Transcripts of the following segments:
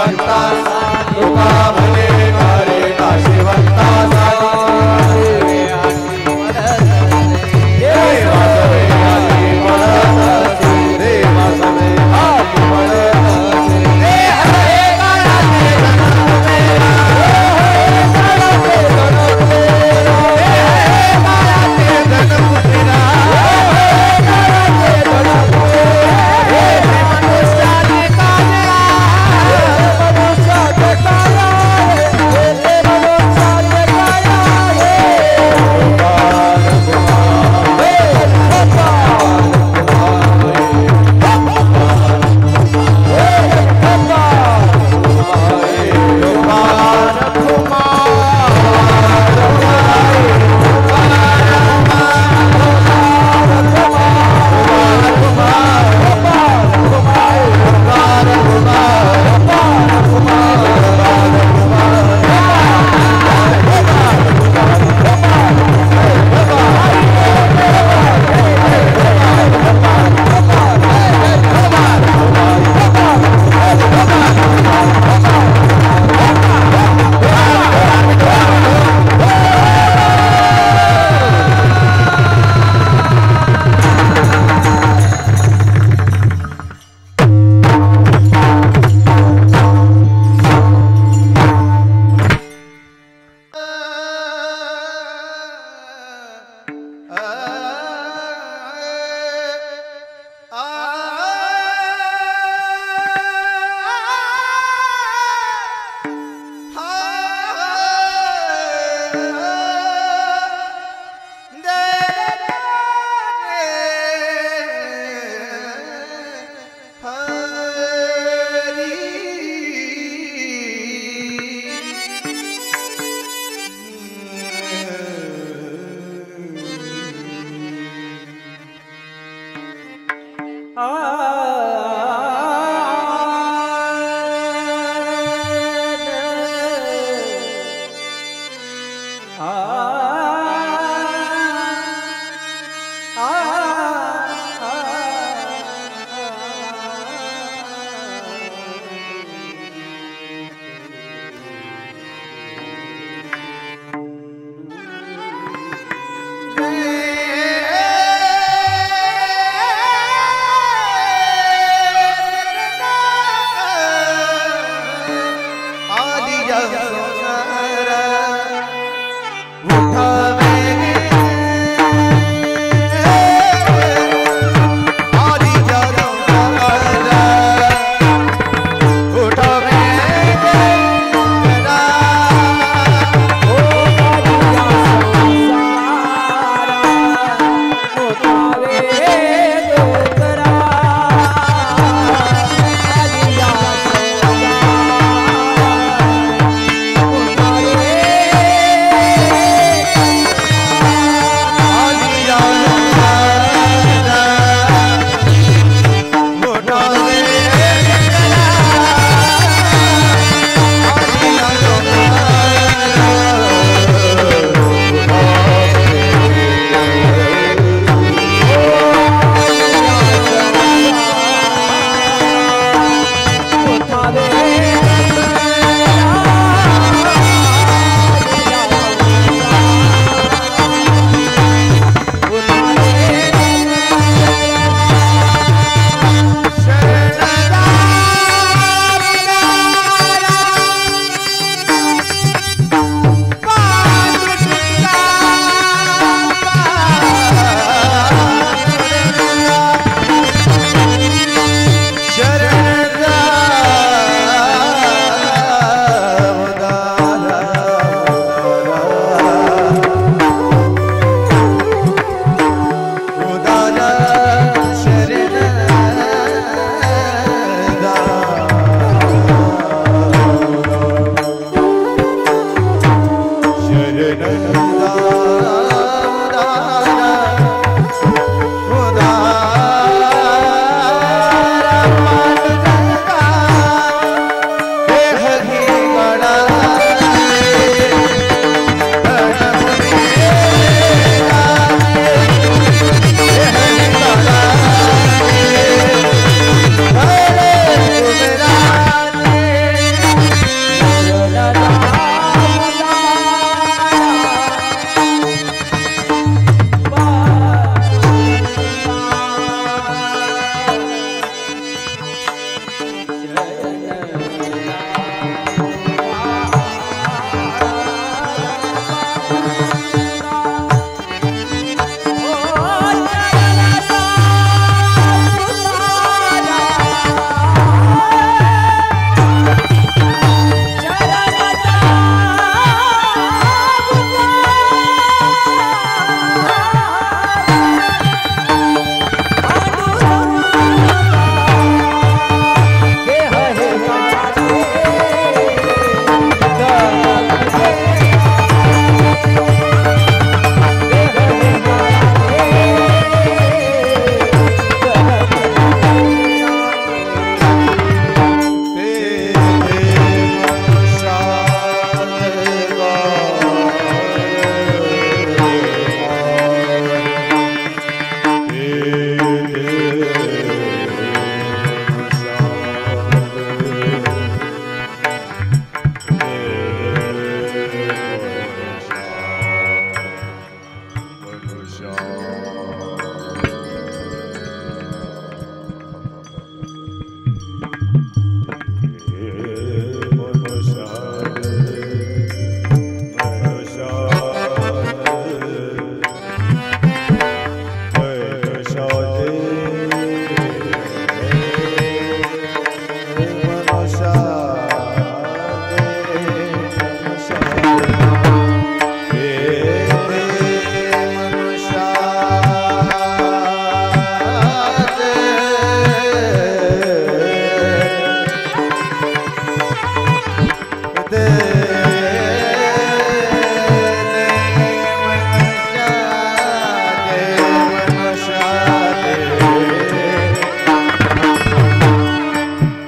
Hey,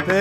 ते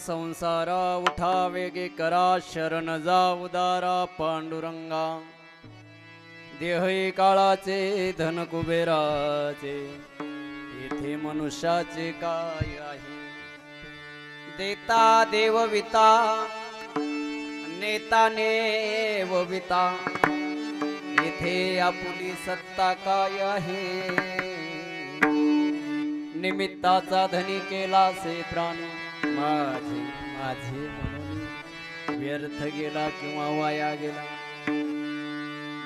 संसारा उठा वेगे करा शरण जा उदारा पांडुरंगा देह काळाचे धन कुबेराचे येथे मनुष्याचे काय आहे देता देवविता नेता नेवविता येथे आपुली सत्ता काय आहे निमित्ताचा धनी केला से प्राणी माझे माझे म्हणून व्यर्थ गेला किंवा वाया गेला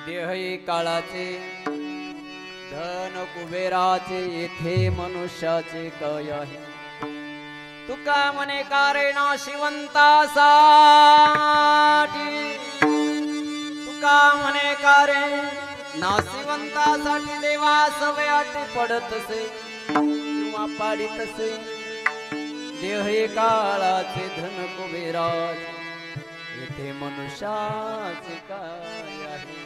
देह काळाचे धन कुबेराचे येथे मनुष्याचे काय आहे तुका म्हणे कारण शिवंतासाठी तुका म्हणे कारण नाशिवंतासाठी देवा सवयाटी पडतसे किंवा पाडितसे देह काळाचे धन कुबेराचे येथे मनुष्याचे काय आहे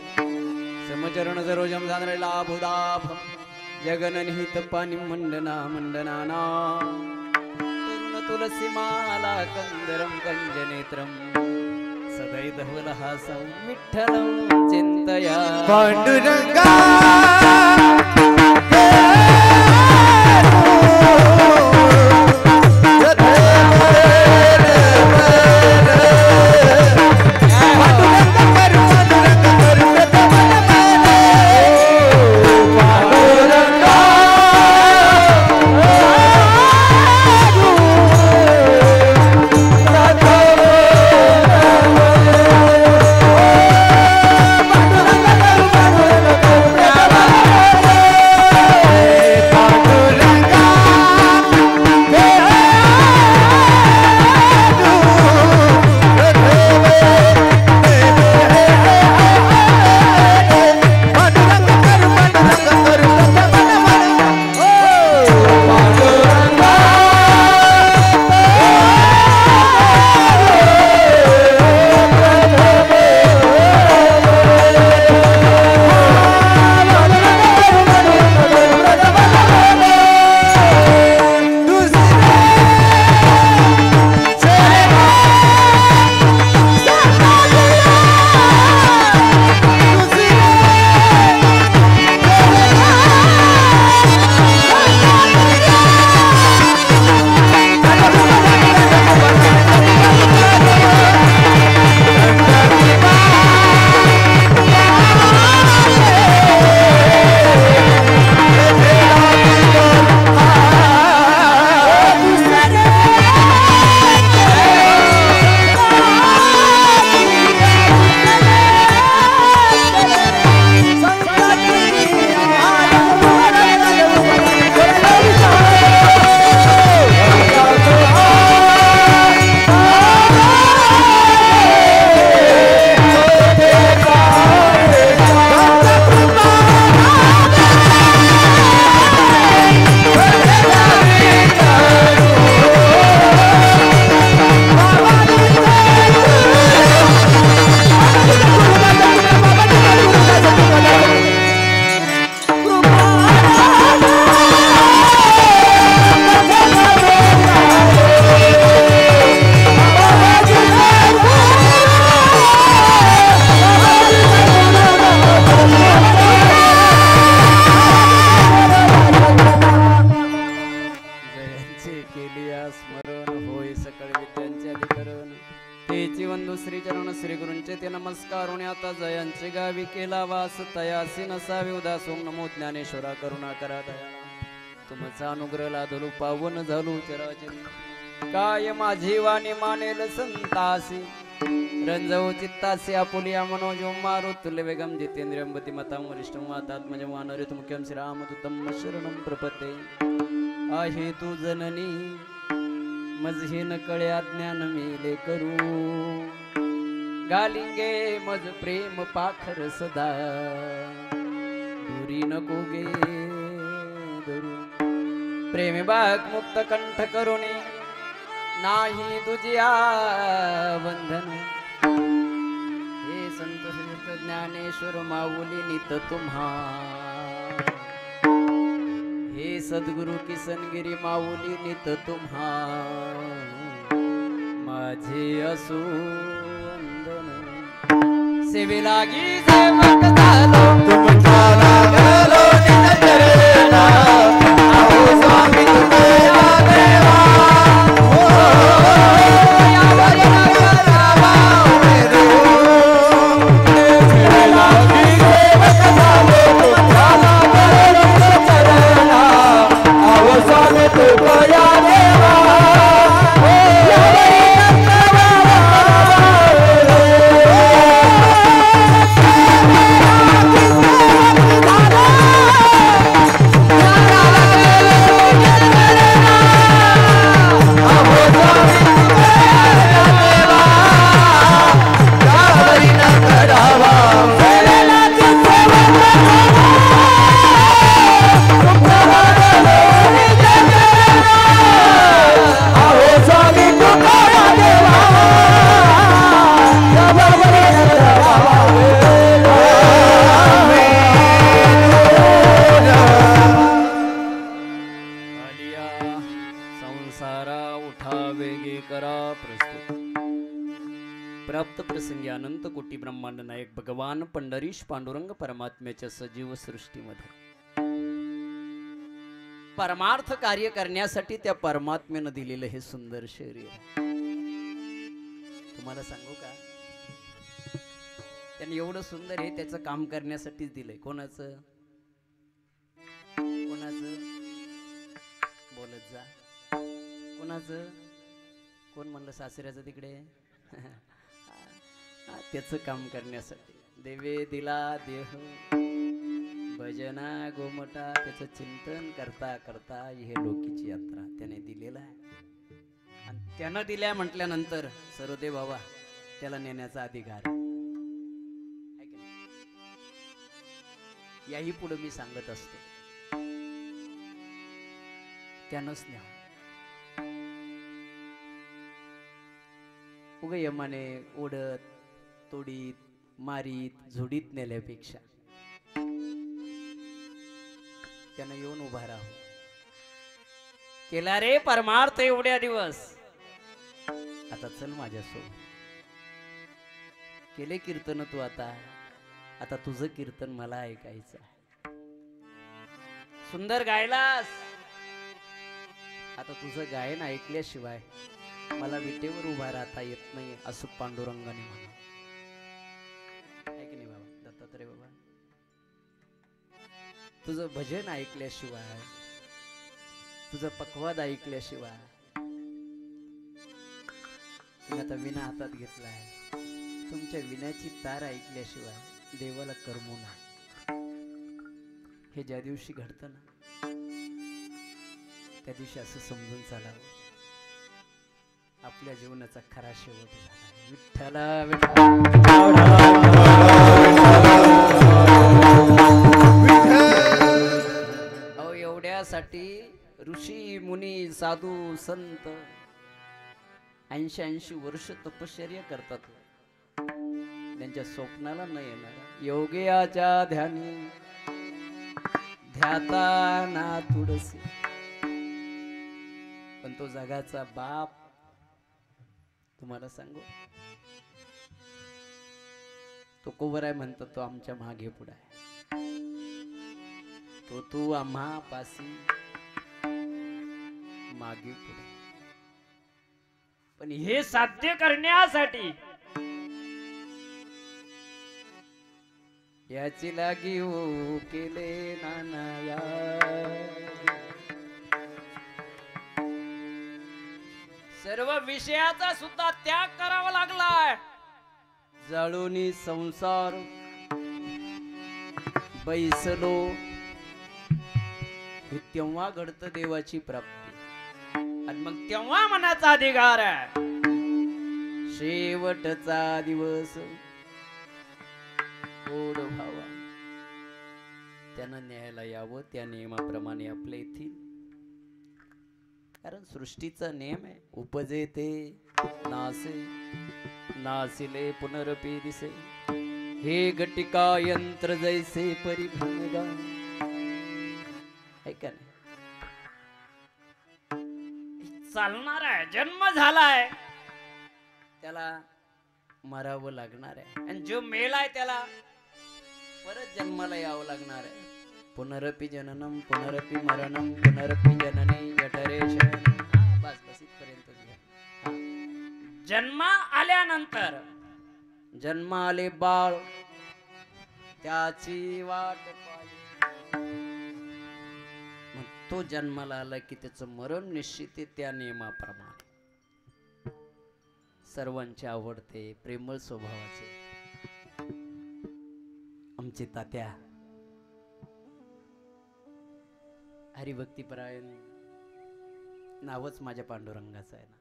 समचरण जरोजम जाणरे लाभुदाभ जगननिहित पाणी मंडना मंडनाना तरुण तुलसी माला कंदरम कंजनेत्रम सदै धवलहासं विठ्ठलं चिंतया पांडुरंगा तयासी नसावे उदास ओम नमो ज्ञानेश्वरा करुणा करा दया तुमचा अनुग्रह लादलू पावन झालू चराचरी काय माझी वाणी मानेल संतासी रंजव चित्तासी आपुलिया मनोजो मारुतुल्य वेगम जितेंद्रियम गतिमतां वरिष्ठं वातात्मजं वानरित मुख्यं श्रीरामदूतं शरणं प्रपते आहे तू जननी मजहे न कळ्या ज्ञान मेले करू गालिंगे मज प्रेम पाखर सदा दुरी नको गे धरू प्रेमी बाग मुक्त कंठ करुणी नाही तुझिया बंधन हे संत श्रेष्ठ ज्ञानेश्वर माऊली नित तुम्हा हे सद्गुरु किसनगिरी माऊली नित तुम्हा माझे असो वंदन सेवे लागी सेवक झालो तुमच्या लागलो निज चरणा आओ स्वामी तुमच्या देवा या वरी करावा सेवे लागी सेवक झालो तुमच्या लागलो निज चरणा आओ स्वामी तुमच्या देवा प्राप्त प्रसंगी अनंत कोटी ब्रह्मांड नायक भगवान पंढरीश पांडुरंग परमात्म्याच्या सजीव सृष्टीमध्ये परमार्थ कार्य करण्यासाठी त्या परमात्म्यानं दिलेलं हे सुंदर शरीर तुम्हाला सांगू का त्यांनी एवढं सुंदर आहे त्याचं काम करण्यासाठीच दिलंय कोणाचं कोणाचं बोलत जा कोणाचं कोण म्हणलं सासऱ्याचं तिकडे त्याचं काम करण्यासाठी देवे दिला देह भजना गोमटा त्याचं चिंतन करता करता हे लोकीची यात्रा त्याने दिलेला आहे आणि त्यानं दिल्या म्हटल्यानंतर सर्वदेव बाबा त्याला नेण्याचा अधिकार आहे की नाही? याही पुढे मी सांगत असतो त्यानंच न्या उग यमाने ओढत तोडीत मारीत झोडीत नेल्यापेक्षा त्यानं येऊन उभा राहू केला रे परमार्थ एवढ्या दिवस आता चल माझ्यासोबत केले कीर्तन तू आता तुझं कीर्तन मला ऐकायचं सुंदर गायलास आता तुझं गायन ऐकल्याशिवाय मला विटेवर उभा राहता येत नाही असं पांडुरंगाने म्हणा ऐक नाही बाबा दत्तात्रय बाबा तुझं भजन ऐकल्याशिवाय तुझं पक्वाद ऐकल्याशिवाय तुम्ही आता विना हातात घेतलाय तुमच्या विण्याची तार ऐकल्याशिवाय देवाला करमू नाही हे ज्या दिवशी घडतं ना त्या दिवशी असं समजून चालावं आपल्या जीवनाचा खरा शेवट झाला विठ्ठला एवढ्यासाठी ऋषी मुनी साधू संत 80 वर्ष तपश्चर्या करतात त्यांच्या स्वप्नाला न येणार योग्याच्या ध्यानी ध्याता ना तुळसी पण तो जगाचा बाप तुम्हाला सांगू तो कोवर आहे म्हणतो तो आमच्या मागे पुढे आहे तो तू आम्हा पासी मागे पुढे पण हे साध्य करण्यासाठी याची लागी हो केले नाना सर्व विषयाचा सुद्धा त्याग करावा लागलाय जाळोनी संसार बैसलो हे तेव्हा घडतं देवाची प्राप्ती आणि मग तेव्हा मनाचा अधिकार आहे शेवटचा दिवस गोड भावा त्यानं न्यायला यावं त्या नियमाप्रमाणे आपल्या येथील कारण सृष्टीचा नियम आहे उपजे ते नासे नासिले पुनरपी दिसे हे घटिका यंत्र जैसे परिभंगा है का नाही चालणार आहे जन्म झालाय त्याला मरावं लागणार आहे आणि जो मेलाय त्याला परत जन्माला यावं लागणार आहे. पुनरपि जननम पुनरपि मरणम पुनरपि जननी जठरे शयनम. बस बस इथपर्यंत जन्म आल्यानंतर जन्म आले बाळ त्याची वाट पाहिली. मग तो जन्माला आला की त्याचं मरण निश्चित आहे त्या नियमाप्रमाणे. सर्वांचे आवडते प्रेमळ स्वभावाचे आमचे तात्या हरिभक्तीपरायण नावच माझ्या पांडुरंगाचं आहे ना.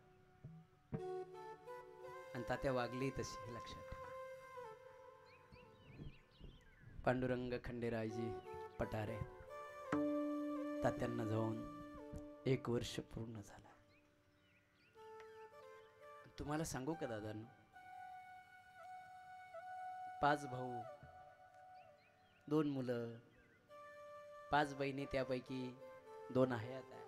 आणि तात्या वागली तशी लक्षात ठेवा. पांडुरंग खंडेरायजी पठारे तात्यांना जाऊन 1 वर्ष पूर्ण झाला. तुम्हाला सांगू का दादांनो, 5 भाऊ 2 मुलं 5 बहिणी, त्यापैकी 2 आहे आता.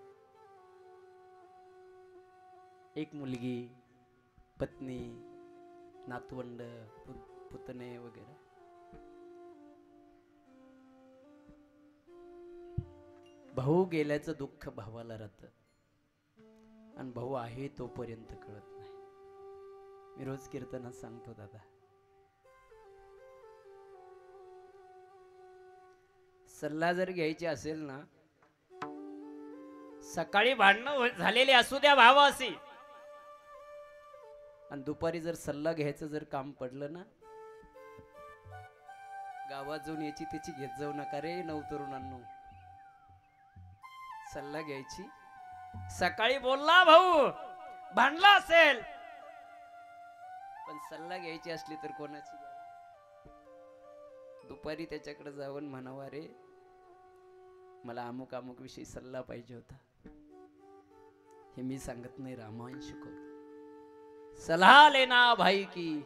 1 मुलगी, पत्नी, नातवंड, पुतणे वगैरे. भाऊ गेल्याचं दुःख भावाला राहतं आणि भाऊ आहे तोपर्यंत कळत नाही. मी रोज कीर्तनात सांगतो दादा, सल्ला जर घ्यायची असेल ना, सकाळी भांडणं झालेली असू द्या भावाशी, आणि दुपारी जर सल्ला घ्यायचं जर काम पडलं ना, गावात जाऊन याची त्याची घेत जाऊ नका रे नवतरुणांनो. सल्ला घ्यायची. सकाळी बोलला भाऊ भांडला असेल, पण सल्ला घ्यायची असली तर कोणाची दुपारी त्याच्याकडे जाऊन म्हणावा, रे मला अमुक अमुक विषयी सल्ला पाहिजे होता. हे मी सांगत नाही, रामायण शिकवत. सलाह लेना भाई की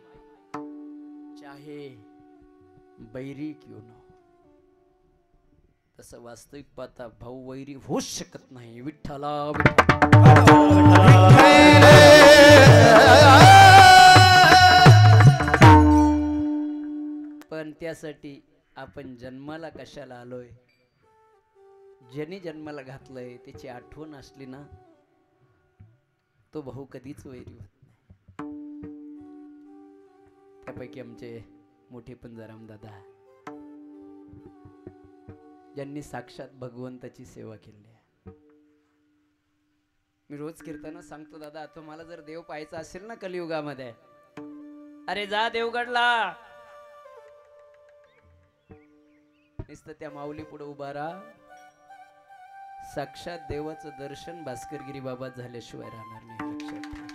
चाहे बैरी क्यों ना. तसं वास्तविक पाहता भाऊ वैरी होऊच शकत नाही. विठ्ठला पण त्यासाठी आपण जन्माला कशाला आलोय, ज्यांनी जन्माला घातलंय त्याची आठवण असली ना, तो भाऊ कधीच वैरी होत नाही. त्यापैकी आमचे मोठे पंजाराम दादा, ज्यांनी साक्षात भगवंताची सेवा केली आहे. मी रोज कीर्तन सांगतो दादा, तुम्हाला जर देव पाहायचा असेल ना कलियुगामध्ये, अरे जा देवगडला, नुसतं त्या माऊली पुढे उभा राहा. साक्षात देवाचं दर्शन भास्करगिरी बाबा झाल्याशिवाय राहणार नाही. लक्षात ठेवा.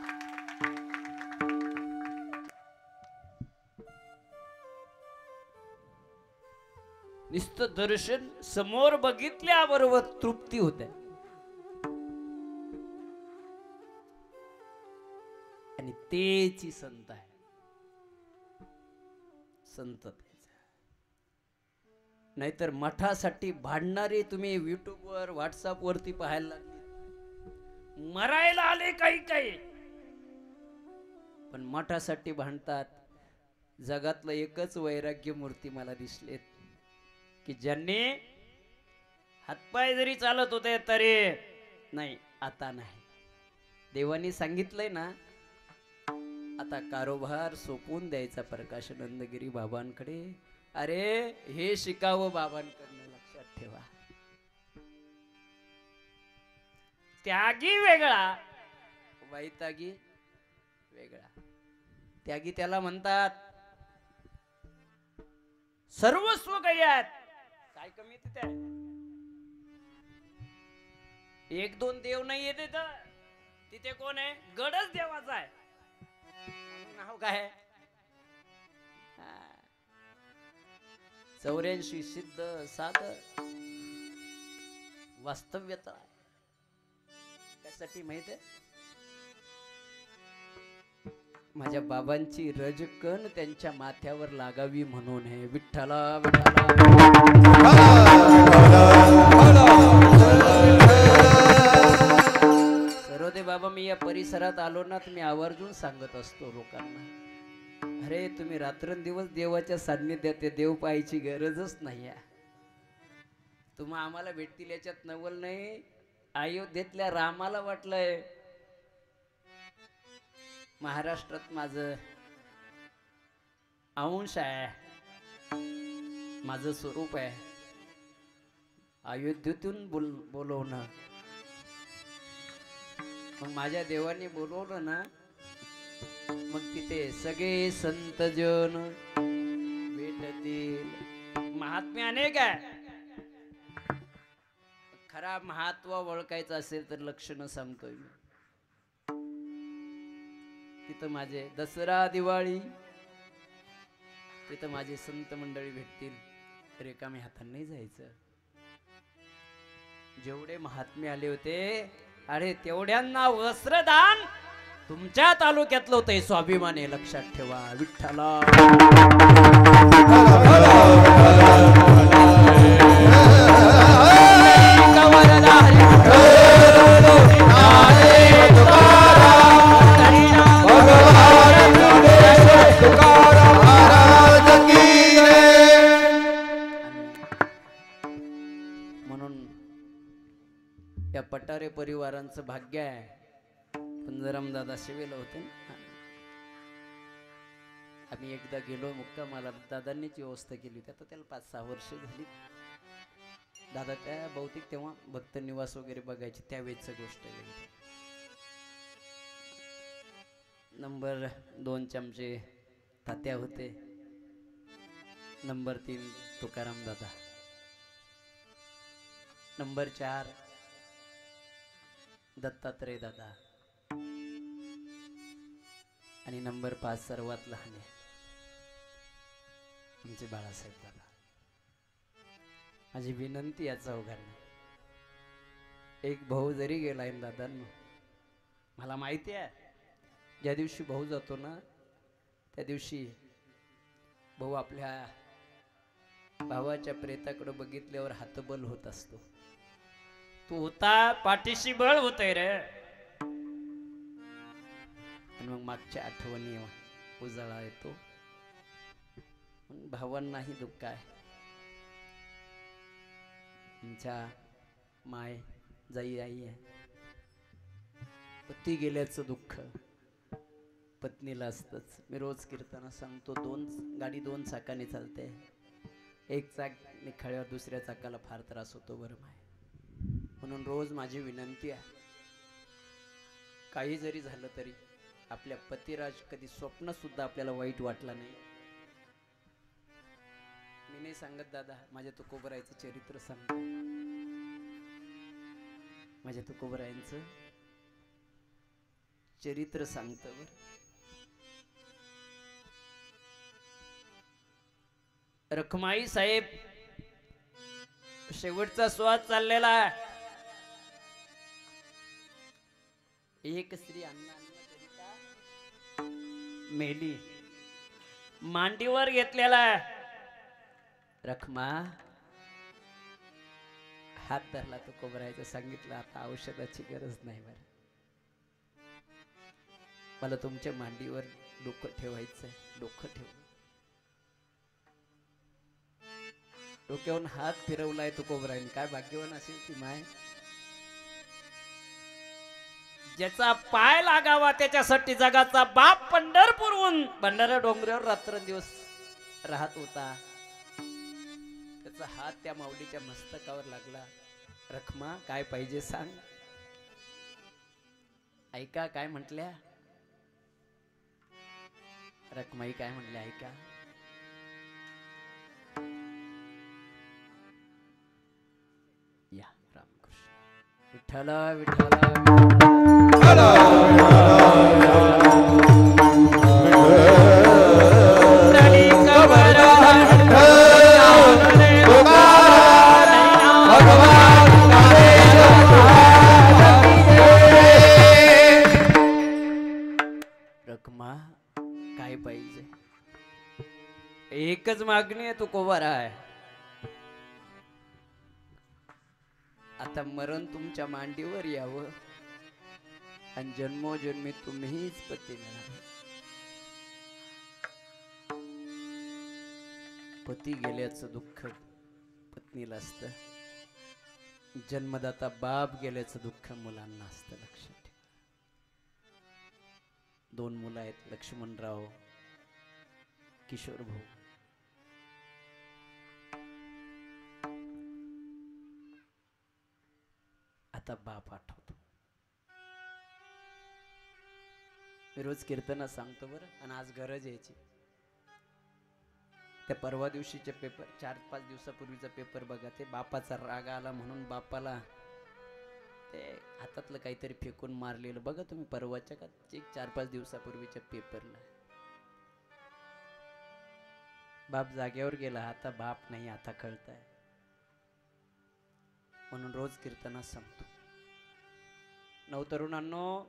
नुसतं दर्शन समोर बघितल्याबरोबर तृप्ती होते. आणि तेची संत आहे. संत नाहीतर मठासाठी भांडणारे तुम्ही युट्यूब वर व्हॉट्सअप वरती पाहायला लागले. मरायला आले काही काही, पण मठासाठी भांडतात. जगातलं एकच वैराग्य मूर्ती मला दिसलेत की ज्यांनी हातपाय जरी चालत होते तरी नाही, आता नाही. देवानी सांगितलंय ना, आता कारोबार सोपून द्यायचा प्रकाशानंदगिरी बाबांकडे. अरे हे शिकावं बाबांकडनं. लक्षात ठेवा. त्यागी वेगळा, वैतागी वेगळा. त्यागी त्याला म्हणतात सर्वस्व गयात. काय कमी तिथे 1-2 देव नाही येते तर तिथे कोण आहे? गडच देवाचा आहे. नाव काय? 84 सिद्ध साध वास्तव्यता. त्यासाठी माहित आहे, माझ्या बाबांची रजकण त्यांच्या माथ्यावर लागावी म्हणून हे. विठ्ठला विठ्ठला. सर्वदेव बाबा मी या परिसरात आलो ना तर मी आवर्जून सांगत असतो लोकांना, अरे तुम्ही रात्रंदिवस देवाच्या सान्निध्यात देव पाहायची गरजच नाही आहे. तुम्हा आम्हाला भेटतील याच्यात नवल नाही. अयोध्येतल्या रामाला वाटलंय महाराष्ट्रात माझं अंश आहे, माझं स्वरूप आहे. अयोध्येतून बोलवणं, मग माझ्या देवाने बोलवलं ना, मग तिथे सगळे संतजन भेटतील. महात्म्य अनेक आहे. खरा महत्व ओळखायचं असेल तर लक्षणं सांगतोय मी. तिथं माझे दसरा दिवाळी, तिथं माझे संत मंडळी भेटतील. रिकाम्या हाताने नाही जायचं. जेवढे महात्मे आले होते, अरे तेवढ्यांना वस्त्रदान तुमच्या तालुक्यातलं होतं. हे स्वाभिमान आहे, लक्षात ठेवा. विठ्ठला या पटारे परिवारांचं भाग्य आहे. पंजराम दादा शिवेला होते ना, आम्ही एकदा गेलो मुक्कामाला. दादांनीच व्यवस्था केली होती. आता त्याला 5-6 वर्ष झाली. दादा त्या बहुतेक तेव्हा भक्त निवास वगैरे बघायचे, त्यावेळेच गोष्ट आहे. नंबर 2 आमचे तात्या होते. नंबर 3 तुकाराम दादा. नंबर 4 दत्तात्रय दादा. आणि नंबर 5 सर्वात लहान आहे आमचे बाळासाहेब दादा. माझी विनंती या चौघांना, एक भाऊ जरी गेलाय दादांनो, मला माहिती आहे ज्या दिवशी भाऊ जातो ना, त्या दिवशी भाऊ आपल्या भावाच्या प्रेताकडे बघितल्यावर हातबल होत असतो. तू होता पाठीशी बळ होतय रे. आणि मग मागच्या आठवणी उजाळा येतो. भावांनाही दुःख आहे. आमच्या माय जाई आई आहे, पती गेल्याचं दुःख पत्नीला असतंच. मी रोज कीर्तना सांगतो, गाडी 2 चाकाने चालते. एक चाक निखाळ्यावर दुसऱ्या चाकाला फार त्रास होतो बरं माय. म्हणून रोज माझी विनंती आहे, काही जरी झालं तरी आपल्या पतिराज कधी स्वप्न सुद्धा आपल्याला वाईट वाटला नाही. मी नाही सांगत दादा, माझ्या तुकोबरायचं चरित्र सांगतो. माझ्या तुकोबरायांचं चरित्र सांगतं बर. रखमाई साहेब शेवटचा श्वास चाललेला आहे. एक स्त्री मेली, मांडीवर घेतलेला आहे. रखमा हात धरला, तो कोबरायचं सांगितलं, आता औषधाची गरज नाही बरं, मला तुमच्या मांडीवर डोकं ठेवायचंय. डोकं ठेव. डोक्यावरून हात फिरवलाय तो कोबराईने. काय भाग्यवान असेल ती माय, ज्याचा पाय लागावा त्याच्यासाठी जगाचा बाप पंढरपूरहून भंडारा डोंगरावर रात्रंदिवस राहत होता. त्याचा हात त्या माऊलीच्या मस्तकावर लागला. रखमा काय पाहिजे सांग. ऐका काय म्हटल्या रखमाई, काय म्हणले ऐका. या रामकृष्ण विठ्ठला विठ्ठला रखमा काय पाहिजे. एकच मागणी आहे, तू कोवारा आहे. आता मरण तुमच्या मांडीवर यावं, आणि जन्मोजन्मी तुम्हीच पती मिळाला. पती गेल्याचं दुःख पत्नीला असतं, जन्मदाता बाप गेल्याचं दुःख मुलांना असतं. लक्षात ठेवा. 2 मुलं आहेत, लक्ष्मणराव, किशोर भाऊ. आता बाप आठवतो. मी रोज कीर्तना सांगतो बरं, आणि आज गरज यायची. त्या परवा दिवशीचे पेपर, 4-5 दिवसापूर्वीचा पेपर बघा. ते बापाचा राग आला म्हणून बापाला ते हातातलं काहीतरी फेकून मारलेलं बघा तुम्ही. परवाच्या का 4-5 दिवसापूर्वीच्या पेपरला बाप जागेवर गेला. आता बाप नाही, आता कळतंय. म्हणून रोज कीर्तनात सांगतो, नवतरुणांनो,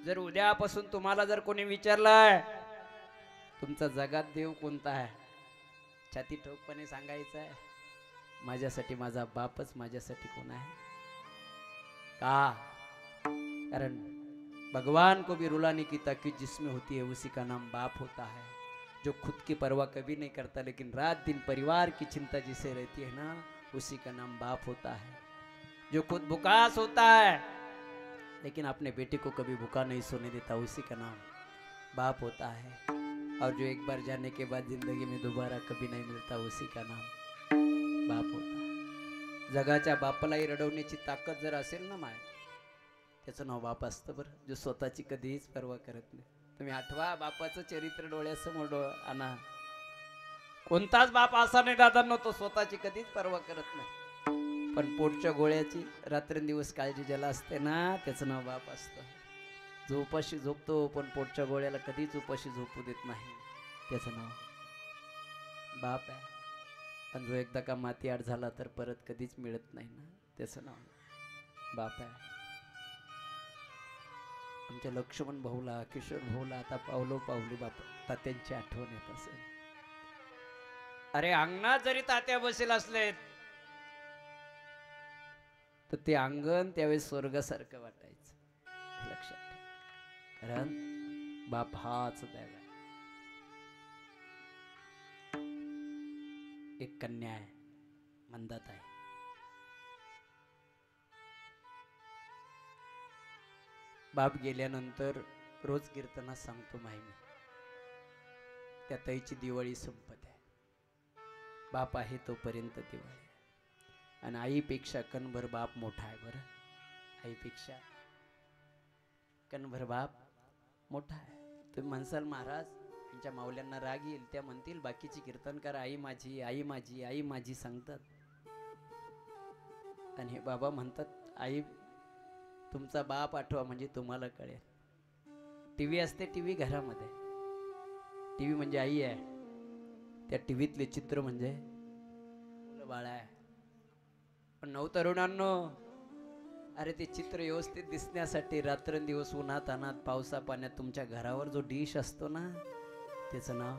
जर उद्यापासून तुम्हाला जर कोणी विचारलाय तुमचा जगात देव कोणता आहे, छाती ठोकपणे सांगायचं आहे, माझ्यासाठी माझा बापच माझ्यासाठी कोण आहे. का? कारण भगवान को भी रुला नहीं कीता कि जिसमें होती है उसी का नाम बाप होता है. जो खुद की परवाह कभी नहीं करता लेकिन रात दिन परिवार की चिंता जिसे रहती है ना, उसी का नाम बाप होता है. जो खुद भूखास होता है लेकिन अपने बेटे को कभी भूखा नहीं सोने देता, उसी का नाम बाप होता है. और जो एक बार जाने के बाद जिंदगी में दोबारा कभी नहीं मिलता, उसी का नाम बाप होता है. जगाच्या बापालाही रडवण्याची ताकद जर असेल ना माय, त्याचं नाव बाप असतं बरं, जो स्वतःची कधीच पर्वा करत नाही. तुम्ही आठवा बापाचं चरित्र डोळ्यासमोर आणा. कोणताच बाप असा नाही दादांनो, तो स्वतःची कधीच पर्वा करत नाही, पण पोटच्या गोळ्याची रात्रंदिवस काळजी ज्याला असते ना, त्याचं नाव बाप असतं. जो उपाशी झोपतो पण पोटच्या गोळ्याला कधीच उपाशी झोपू देत नाही, त्याचं नाव बाप आहे. आणि जो एकदा का माती आड झाला तर परत कधीच मिळत नाही ना, त्याचं नाव बाप आहे. आमच्या लक्ष्मण भाऊला, किशोर भाऊला आता पावलो पावली बाप तात्यांची आठवण येत असेल. अरे अंगणात जरी तात्या बसेल असले तर ते अंगण त्यावेळेस स्वर्गासारखं वाटायचं. लक्षात ठेवा, कारण बाप हाच देव आहे. एक कन्या आहे, मंदात आहे. बाप गेल्यानंतर रोज कीर्तनात सांगतो माही मी, त्या ताईची दिवाळी संपत आहे. बाप आहे तोपर्यंत दिवाळी. आणि आईपेक्षा कणभर बाप मोठा आहे. बरं, आईपेक्षा कणभर बाप मोठा आहे. तुम्ही म्हणसाल महाराज त्यांच्या माऊल्यांना राग येईल, त्या म्हणतील बाकीची कीर्तनकार आई माझी आई माझी आई माझी सांगतात, आणि हे बाबा म्हणतात आई तुमचा बाप आठवा म्हणजे तुम्हाला कळेल. टीव्ही असते, टीव्ही घरामध्ये, टीव्ही म्हणजे आई आहे, त्या टीव्हीतले चित्र म्हणजे मुलं बाळ आहे. पण नवतरुणांनो, अरे ते चित्र व्यवस्थित दिसण्यासाठी रात्रंदिवस उन्हात अनात पावसा पाण्यात तुमच्या घरावर जो डिश असतो ना, त्याचं नाव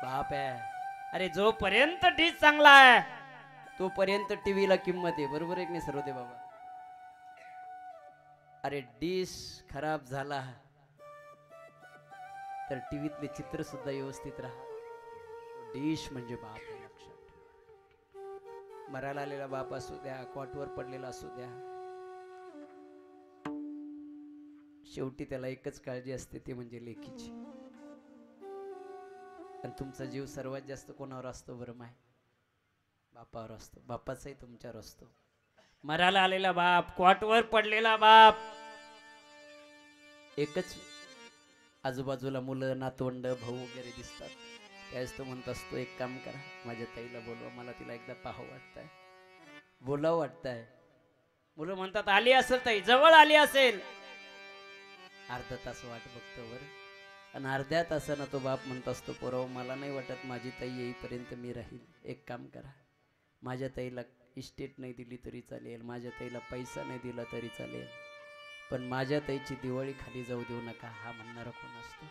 बाप आहे. अरे जोपर्यंत डिश चांगला आहे तोपर्यंत टीव्हीला किंमत आहे. बरोबर आहे की नाही सर्वते बाबा? अरे डिश खराब झाला तर टीव्हीतले चित्र सुद्धा व्यवस्थित राहा. डिश म्हणजे बाप आहे. लक्षात ठेवा. मरायला आलेला बाप असू द्या, कॉटवर पडलेला असू द्या, शेवटी त्याला एकच काळजी असते, ती म्हणजे लेकीची. आणि तुमचा जीव सर्वात जास्त कोणावर असतो बरं माय? बापावर असतो. बापाचाही तुमच्यावर असतो. मरायला आलेला बाप, कॉटवर पडलेला बाप, एकच आजूबाजूला मुलं नातवंड भाऊ वगैरे दिसतात, त्यावेळेस तो म्हणत असतो एक काम करा, माझ्या ताईला बोलवा, मला तिला एकदा पाहावं वाटतंय, बोलावं वाटतंय. मुलं म्हणतात आली असेल ताई, जवळ आली असेल. अर्धा तास वाट बघतो बरं, आणि अर्ध्या तासानं तो बाप म्हणत असतो पोराव मला नाही वाटत माझी ताई येईपर्यंत मी राहील. एक काम करा, माझ्या ताईला इस्टेट नाही दिली तरी चालेल, माझ्या ताईला पैसा नाही दिला तरी चालेल, पण माझ्या ताईची दिवाळी खाली जाऊ देऊ नका. हा म्हणणारा कोण असतो?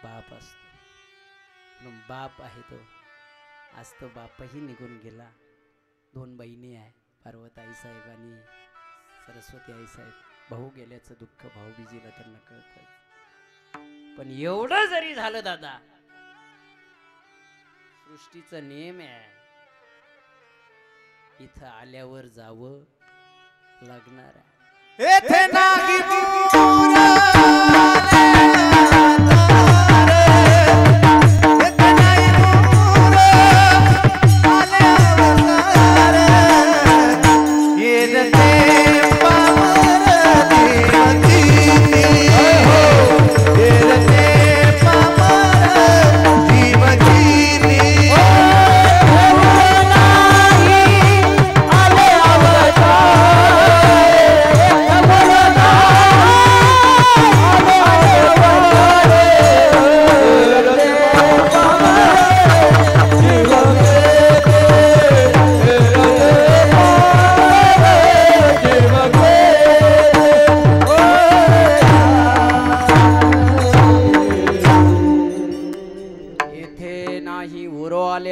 बाप असतो. म्हणून बाप आहे तो. आज तो बापही निघून गेला. 2 बहिणी आहे, पार्वताई साहेब आणि सरस्वती आई साहेब, भाऊ गेल्याचं दुःख भाऊबीजीला तर न कळत, पण एवढं जरी झालं दादा, सृष्टीचा नियम आहे, इथं आल्यावर जावं लागणार आहे. येथे नाही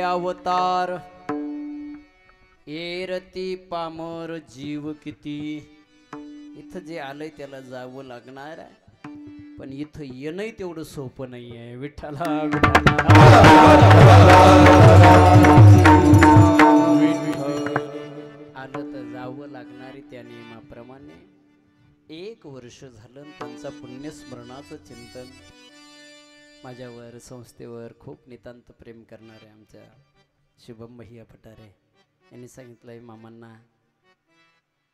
अवतार, एरती पामर जीव किती. इथं जे आलंय त्याला जावं लागणार आहे, पण इथं येणंही तेवढं सोपं नाही आहे. विठ्ठला आलं तर जावं लागणारे त्या नियमाप्रमाणे. 1 वर्ष झालं त्यांचा पुण्यस्मरणाचं चिंतन माझ्यावर, संस्थेवर खूप नितांत प्रेम करणारे आमच्या शुभम भैया पटारे यांनी सांगितलंय मामांना,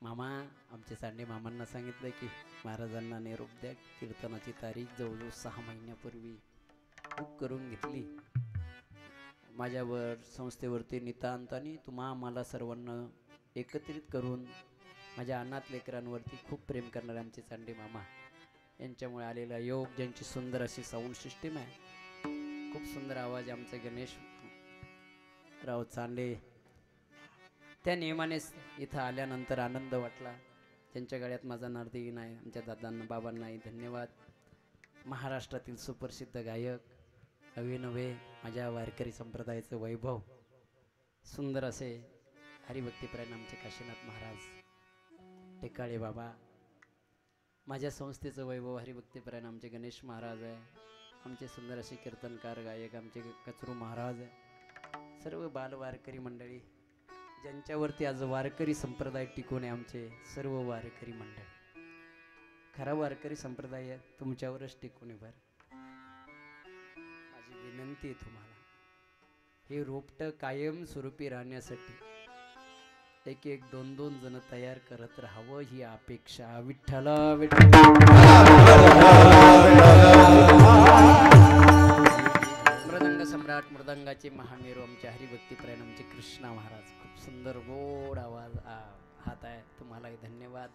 मामा आमचे सांडे मामांना सांगितलंय की महाराजांना निरोप द्या. कीर्तनाची तारीख जवळजवळ 6 महिन्यापूर्वी बुक करून घेतली. माझ्यावर, संस्थेवरती नितांत आणि तुम्हा आम्हाला सर्वांना एकत्रित करून माझ्या अनाथ लेकरांवरती खूप प्रेम करणारे आमचे सांडे मामा यांच्यामुळे आलेला योग, ज्यांची सुंदर अशी साऊंड सिस्टीम आहे, खूप सुंदर आवाज आमचे गणेश राव चांडे, त्या नियमाने इथं आल्यानंतर आनंद वाटला. त्यांच्या गळ्यात माझा नारदी नाही, आमच्या दादांना बाबांनाही धन्यवाद. महाराष्ट्रातील सुप्रसिद्ध गायक अभिनवे, माझ्या वारकरी संप्रदायाचं वैभव, सुंदर असे हरिभक्तीपरायण आमचे काशीनाथ महाराज टेकाळे बाबा, माझ्या संस्थेचं वैभव हरिभक्तीपरायण आमचे गणेश महाराज आहे, आमचे सुंदर असे कीर्तनकार गायक आमचे कचरू महाराज आहे, सर्व बाल वारकरी मंडळी ज्यांच्यावरती आज वारकरी संप्रदाय टिकून आहे, आमचे सर्व वारकरी मंडळी. खरा वारकरी संप्रदाय तुमच्यावरच टिकून आहे. बरं, माझी विनंती आहे तुम्हाला, हे रोपटं कायम स्वरूपी राहण्यासाठी 1-1, 2-2 जण तयार करत राहावं ही अपेक्षा. विठ्ठला मृदंग सम्राट, मृदंगाचे महामेरू आमचे हरिभक्तीपरायण आमचे कृष्णा महाराज, खूप सुंदर गोड आवाज हात आहे, तुम्हालाही धन्यवाद.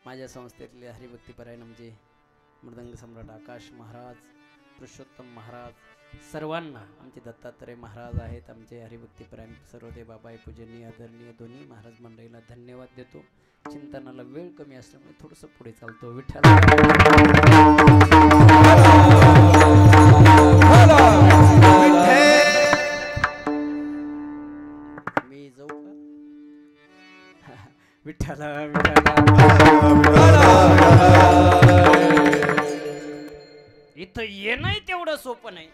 माझ्या संस्थेतले हरिभक्तीपरायण आमचे मृदंग सम्राट आकाश महाराज, पुरुषोत्तम महाराज, सर्वांना आमचे दत्तात्रय महाराज आहेत, आमचे हरिभक्तीपरायण सर्वदेव बाबाई पूजनीय आदरणीय दोन्ही महाराज मंडळीला धन्यवाद देतो. चिंतनाला वेळ कमी असल्यामुळे थोडंसं पुढे चालतो. विठ्ठल मी जाऊ का? विठ्ठला इथं येणंही तेवढं सोपं नाही.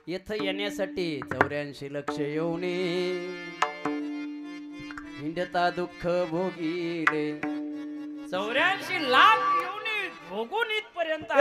इथं येण्यासाठी 84 लक्ष येऊने हिंडता दुःख भोगीले, 84 लाख येऊने भोगून इथपर्यंत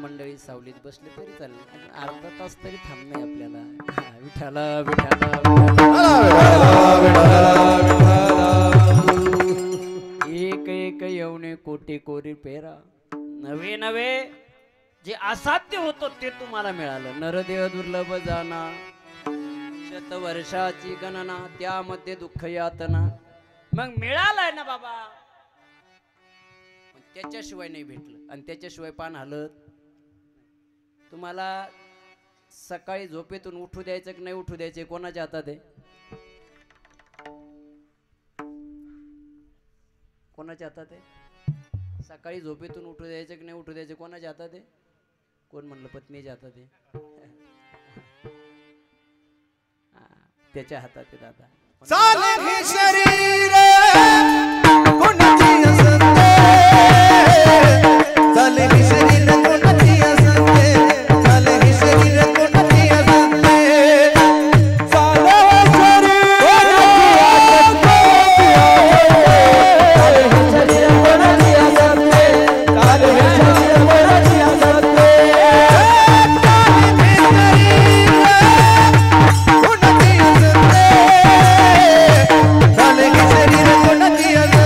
मंडळी सावलीत बसले तरी चालेल, अर्धा तास तरी थांबणे आपल्याला. विठ्ठला एक एक येऊने कोटी कोरी पेरा, नवे नवे जे असाध्य होतं ते तुम्हाला मिळालं. नरदेह दुर्लभ जाना शतवर्षाची गणना त्यामध्ये दुःख यातना मग मिळालाय ना बाबा पण त्याच्याशिवाय नाही भेटलं आणि त्याच्याशिवाय पान हलत तुम्हाला सकाळी झोपेतून उठू द्यायचं की नाही उठू द्यायचे कोणाच्या हातात आहे कोणाच्या हातात आहे सकाळी झोपेतून उठू द्यायचं की नाही उठू द्यायचे कोणाच्या हातात आहे कोण म्हणलं पत्नीच्या हातात आहे त्याच्या हातात आहे दादा चाले हे शरीर कोणाची असते चाले हे शरीर कोणाची असते चाले हे शरीर कोणाची असते चाले हे शरीर कोणाची असते चाले हे शरीर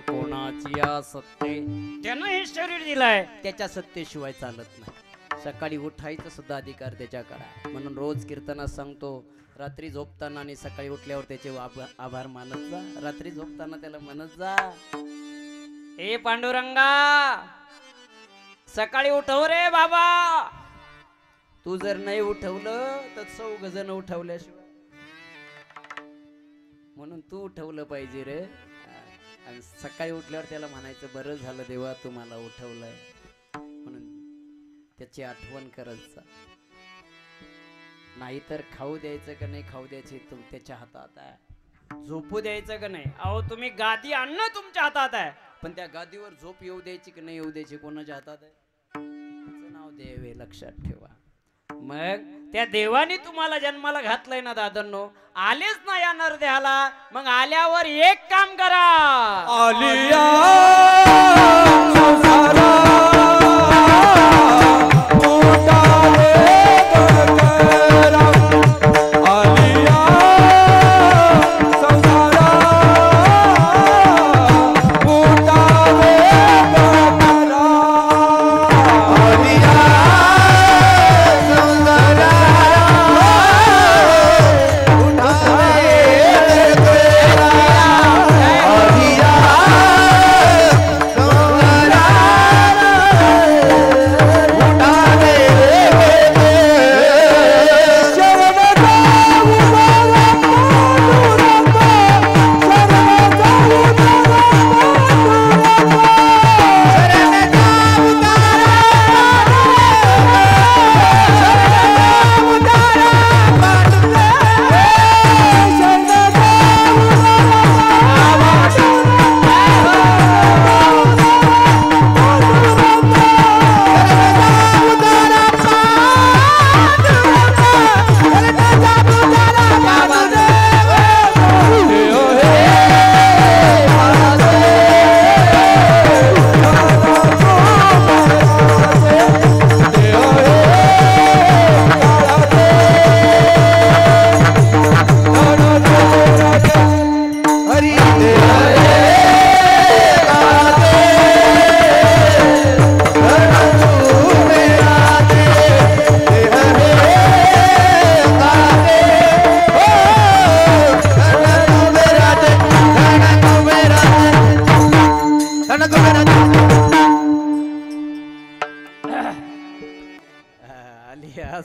कोणाची असते त्याच्या सत्तेशिवाय चालत नाही सकाळी उठायचं सुद्धा अधिकार त्याच्याकडे आहे म्हणून रोज कीर्तनात सांगतो रात्री झोपताना आणि सकाळी उठल्यावर त्याचे आभार मानत जा रात्री झोपताना त्याला म्हणत जा ए पांडुरंगा सकाळी उठव रे बाबा तू जर नाही उठवलं तर 100 जण उठवल्याशिवाय म्हणून तू उठवलं पाहिजे रे आणि सकाळी उठल्यावर त्याला म्हणायचं बरं झालं देवा तू मला उठवलंय म्हणून त्याची आठवण करत जा नाहीतर खाऊ द्यायचं का नाही खाऊ द्यायचे त्याच्या हातात आहे झोपू द्यायचं का नाही अहो तुम्ही गादी आणणं तुमच्या हातात आहे पण त्या गादीवर झोप येऊ द्यायची की नाही येऊ द्यायची कोणाच्या हातात आहे त्याचं नाव देव आहे लक्षात ठेवा मग त्या देवाने तुम्हाला जन्माला घातलंय ना दादांनो आलेच ना या नरदेहाला मग आल्यावर एक काम करा आलिया संसारा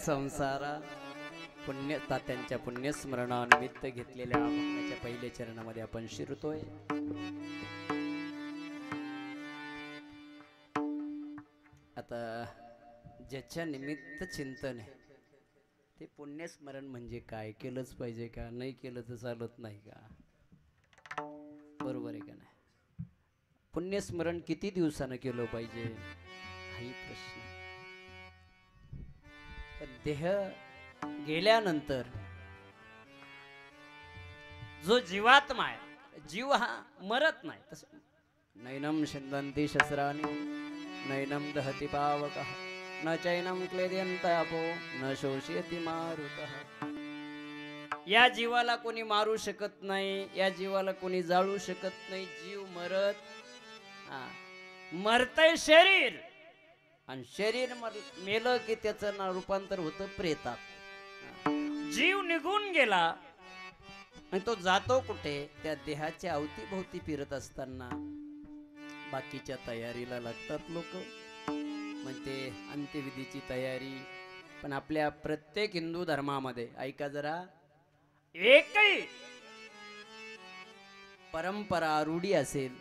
संसारा पुण्य तात्यांच्या पुण्यस्मरणानिमित्त घेतलेल्या अभंगाच्या पहिल्या चरणामध्ये आपण शिरतोय. आता ज्याच्या निमित्त चिंतन आहे ते पुण्यस्मरण म्हणजे काय, केलंच पाहिजे का, नाही केलं तर चालत नाही का, बरोबर आहे का नाही? पुण्यस्मरण किती दिवसानं केलं पाहिजे हाही प्रश्न. पण देह गेल्यानंतर जो जीवात्मा आहे, जीव हा मरत नाही. तसं नैनम शिंदंती शस्त्राणी नैनम दहती पावकः न चैनम क्लेदयन्तापो न शोषयति मारुतः. या जीवाला कोणी मारू शकत नाही, या जीवाला कोणी जाळू शकत नाही. जीव मरत मरतय शरीर, आणि शरीर मेलं की त्याचं ना रूपांतर होतं प्रेतात. जीव निघून गेला आणि तो जातो कुठे? त्या देहाच्या अवतीभोवती फिरत असताना बाकीच्या तयारीला लागतात लोक, म्हणते अंत्यविधीची तयारी. पण आपल्या प्रत्येक हिंदू धर्मामध्ये ऐका जरा, एकही परंपरा रूढी असेल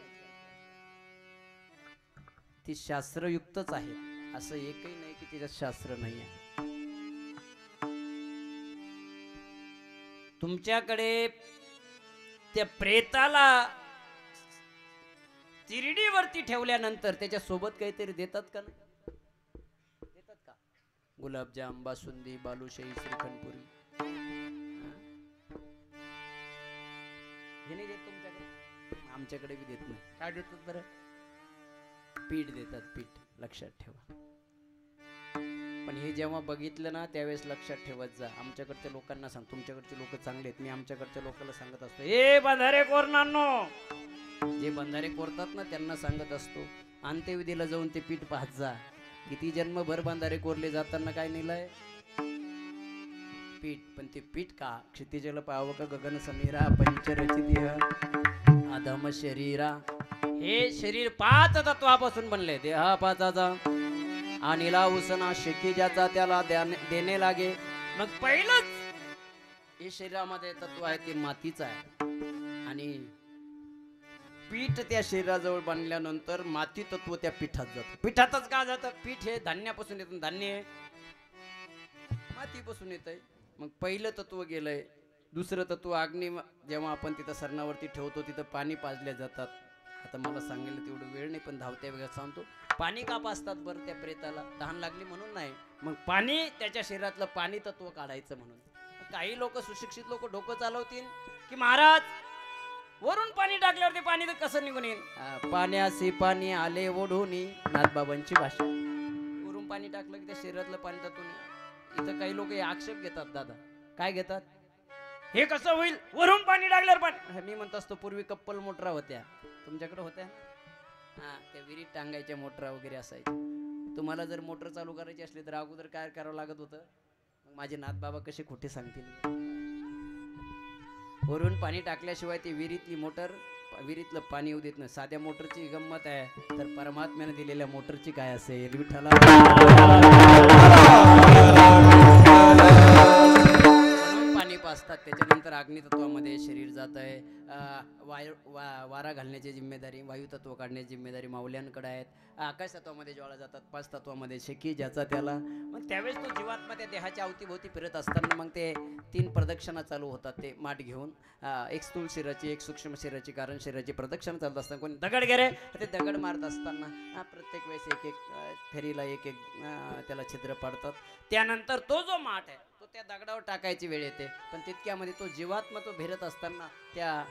ती शास्त्रयुक्तच आहे. असं एकही नाही की तिच्यात शास्त्र नाही आहे. तुमच्याकडे त्या प्रेताला तिरडीवरती ठेवल्यानंतर त्याच्या सोबत काहीतरी देतात का नाही? देतात का? गुलाबजाम, बासुंदी, बालुशाही, श्रीखंडपुरी हे नाही देत तुमच्याकडे? आमच्याकडे बी देत नाही. काय देतात बरं? पीठ देतात, पीठ. लक्षात ठेवा. पण हे जेव्हा बघितलं ना त्यावेळेस लक्षात ठेवत जा. आमच्याकडच्या लोकांना सांग, तुमच्याकडचे लोक चांगले आहेत, मी आमच्याकडच्या लोकांना सांगत असतो, ए बंधारे कोरणांनो, जे बंधारे कोरतात ना त्यांना सांगत असतो, अंत्यविधीला जाऊन ते पीठ पाहत जा. किती जन्मभर बंधारे कोरले जाताना काय नेलंय? पीठ. पण ते पीठ का? क्षितिजल पावक गगन समीरा पंचरचित अधम शरीरा. हे शरीर 5 तत्वापासून बनले. देहा 5चा अनिला उसना शेकी ज्याचा त्याला देणे लागे. मग पहिलंच हे शरीरामध्ये तत्व आहे ते मातीचं आहे, आणि पीठ त्या शरीराजवळ बांधल्यानंतर माती तत्व त्या पिठात जातं. पिठातच का जातं? पीठ हे धान्यापासून येतं, धान्य मातीपासून येतंय. मग पहिलं तत्व गेलंय. दुसरं तत्व अग्नी. जेव्हा आपण तिथं सरणावरती ठेवतो तिथं पाणी पाजल्या जातात. आता मला सांगायला तेवढं वेळ नाही, पण धावत्या वेळात सांगतो. पाणी का पाजतात बरं? त्या प्रेताला तहान लागली म्हणून नाही, मग पाणी त्याच्या शरीरातलं पाणी तत्व काढायचं म्हणून. काही लोक, सुशिक्षित लोक डोकं चालवतील की महाराज वरून पाणी टाकल्यावरती पाणी तर कसं निघून येईल? पाण्यासी पाणी आले ओढूनी, नाथबाबांची भाषा. वरून पाणी टाकलं की त्या शरीरातलं पाणी तत्व. इथं काही लोक आक्षेप घेतात. दादा काय घेतात? हे कसं होईल वरून पाणी टाकल्यावर पाणी? मी म्हणत असतो पूर्वी कप्पल मोटरा होत्या, तुमच्याकडे होत्या? हा, त्या विहिरीत टांगायच्या मोटरा वगैरे असायच्या. तुम्हाला जर मोटर चालू करायची असली तर अगोदर काय करावं लागत होतं? मग माझे नाथबाबा कसे खोटे सांगतील? वरून पाणी टाकल्याशिवाय ती विहिरीतली मोटर, विहिरीतलं पाणी येऊ देत नाही. साध्या मोटरची गंमत आहे, तर परमात्म्याने दिलेल्या मोटरची काय असेल? विठ्ठला पाणी पाजतात. त्याच्यानंतर अग्नितत्वामध्ये शरीर जात आहे. वारा घालण्याची जिम्मेदारी, वायू तत्व काढण्याची जिम्मेदारी माऊल्यांकडे आहेत. आकाश तत्वामध्ये ज्वाळा जातात. 5 तत्वामध्ये शेकी ज्याचा त्याला. मग त्यावेळेस तो जीवात्मा त्या देहाच्या अवतीभोवती फिरत असताना मग ते 3 प्रदक्षिणा चालू होतात. ते माठ घेऊन एक स्थूल शरीराची, एक सूक्ष्म शरीराची, कारण शरीराची प्रदक्षिणा चालत असताना कोणी दगड गेले ते दगड मारत असताना प्रत्येक वेळेस एक एक फेरीला एक एक त्याला छिद्र पाडतात. त्यानंतर तो जो माठ आहे तो त्या दगडावर टाकायची वेळ येते. पण तितक्यामध्ये तो जीवात्मा तो फिरत असताना त्या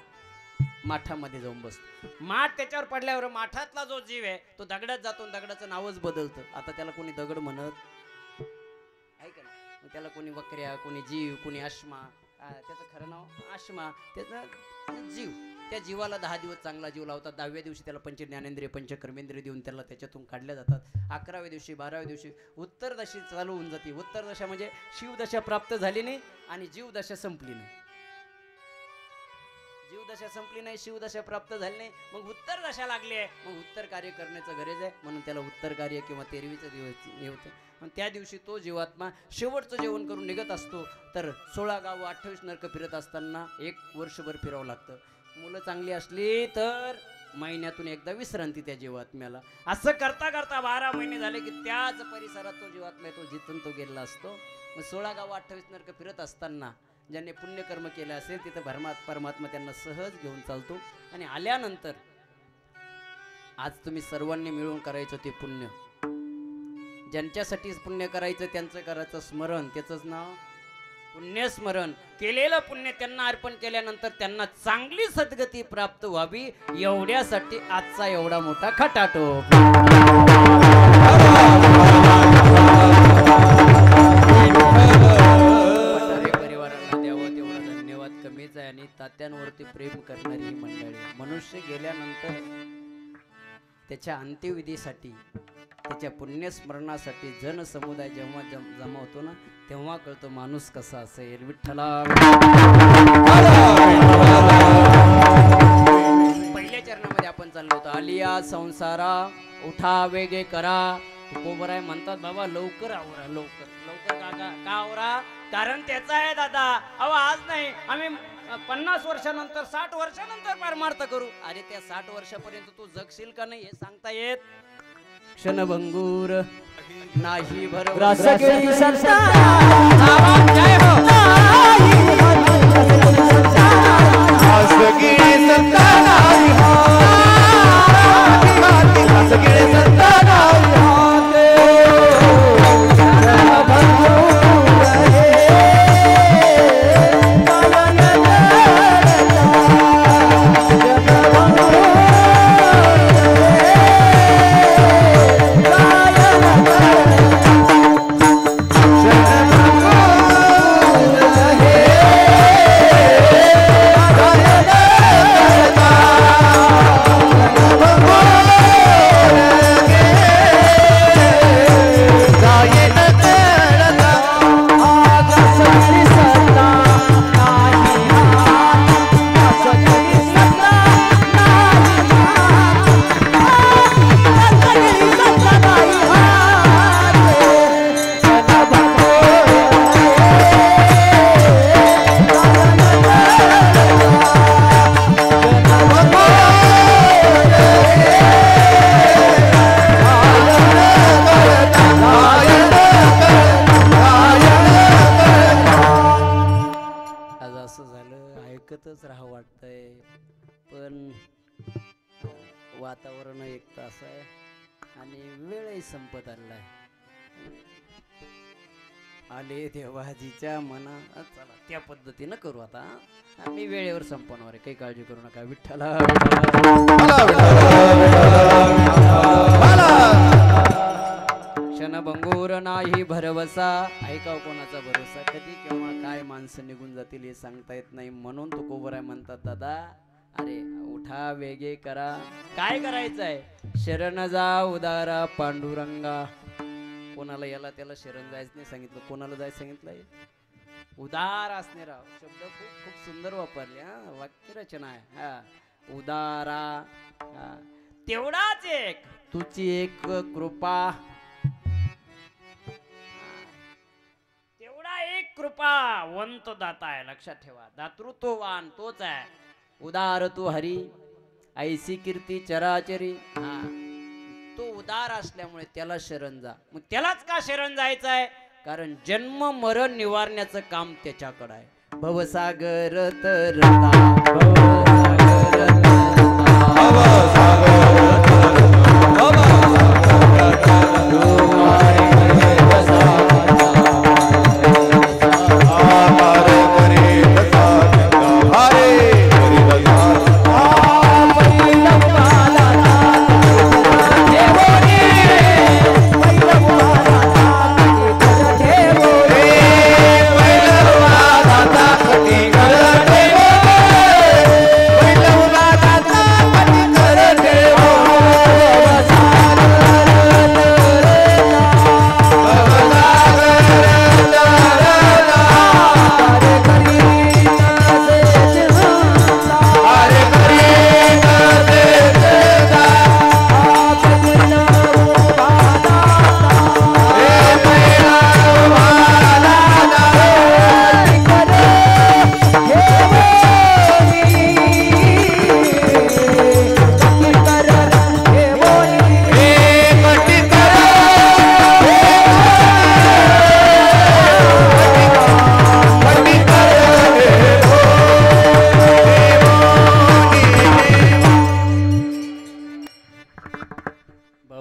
माठामध्ये जाऊन बसतो. माठ त्याच्यावर पडल्यावर माठातला जो जीव आहे तो दगडात जातो, दगडाचं नावच बदलतं. आता त्याला कोणी दगड म्हणत आहे का नाही? त्याला कोणी वक्र्या, कोणी जीव, कोणी आश्मा. त्याचं खरं नाव आश्मा, त्याचं जीव. त्या जीवाला 10 दिवस चांगला जीव लावतात. 10व्या दिवशी त्याला पंचज्ञानेंद्रिय, पंचकर्मेंद्रिय देऊन त्याला त्याच्यातून काढल्या जातात. 11व्या दिवशी, 12व्या दिवशी उत्तरदशी चालू होऊन जाते. उत्तरदशा म्हणजे शिवदशा प्राप्त झाली नाही आणि जीवदशा संपली नाही. जीवदशा संपली नाही, शिवदशा प्राप्त झाली नाही, मग उत्तर दशा लागली आहे. मग उत्तर कार्य करण्याचं गरज आहे, म्हणून त्याला उत्तर कार्य किंवा तेरवीचा दिवस हे होतं. आणि त्या दिवशी तो जीवात्मा शेवटचं जेवण करून निघत असतो. तर 16 गाव 28 नरक फिरत असताना 1 वर्षभर फिरावं लागतं. मुलं चांगली असली तर महिन्यातून एकदा विश्रांती त्या जीवात्म्याला. असं करता करता 12 महिने झाले की त्याच परिसरात तो जीवात्मा तो जिथून तो गेलेला असतो. मग 16 गाव 28 नरक फिरत असताना ज्यांनी पुण्यकर्म केले असेल तिथं परमात्मा त्यांना सहज घेऊन चालतो. आणि आल्यानंतर आज तुम्ही सर्वांनी मिळून करायचं ते पुण्य, ज्यांच्यासाठी पुण्य करायचं त्यांचं करायचं स्मरण, त्याचंच नाव पुण्यस्मरण. केलेलं पुण्य त्यांना अर्पण केल्यानंतर त्यांना चांगली सद्गती प्राप्त व्हावी, एवढ्यासाठी आजचा एवढा मोठा खटाटोप. परिवारांना द्यावं तेवढा धन्यवाद कमीच आहे. आणि तात्यांवरती प्रेम करणारी ही मंडळी. मनुष्य गेल्यानंतर त्याच्या अंत्यविधीसाठी, त्याच्या पुण्यस्मरणासाठी जनसमुदाय जेव्हा जमा होतो ना, तेव्हा कळतो माणूस कसा असेल. विठ्ठला पहिल्या चरणामध्ये आपण चाललो होतो. आलिया संसारा उठा वेगे करा. तुकोबर आहे म्हणतात बाबा लवकर आवरा, लवकर लवकर का आवरा, कारण त्याचा आहे दादा. अहो आज नाही, आम्ही 50 वर्षानंतर 60 वर्षानंतर परमार्थ करू. अरे त्या 60 वर्षापर्यंत तू जगशील का नाही हे सांगता येत. क्षणभंगूर नाही भरवसा राहावं वाटतंय. पण वातावरण एक तास आहे आणि वेळही संपत आलाय. आले देवाजीच्या मना, चला त्या पद्धतीनं करू. आता आम्ही वेळेवर संपवणार आहे, काही काळजी करू नका. विठ्ठला क्षणभंगूर नाही भरवसा. ऐकाव कोणाचा भरोसा, कधी केव्हा काय माणसं निघून जातील हे सांगता येत नाही. म्हणून तो कोबराय म्हणतात दादा, अरे उठा वेगे करा. काय करायचंय? शरण जा उदारा पांडुरंगा. कोणाला याला त्याला शरण जायचं नाही सांगितलं, कोणाला जायचं सांगितलंय? उदार असणे राव. शब्द खूप खूप सुंदर वापरले. वाक्य रचना आहे. उदारा. तेवढाच एक तुझी एक कृपा, तेवढा एक कृपावंत दाता आहे. लक्षात ठेवा, दातृत्ववान तोच आहे. उदार तू हरी, ऐसी कीर्ती चराचरी. तो उदार असल्यामुळे त्याला शरण जा. मग त्यालाच का शरण जायचं आहे? कारण जन्म मरण निवारण्याचं काम त्याच्याकडे आहे. भवसागर तरता, भवसागर कटी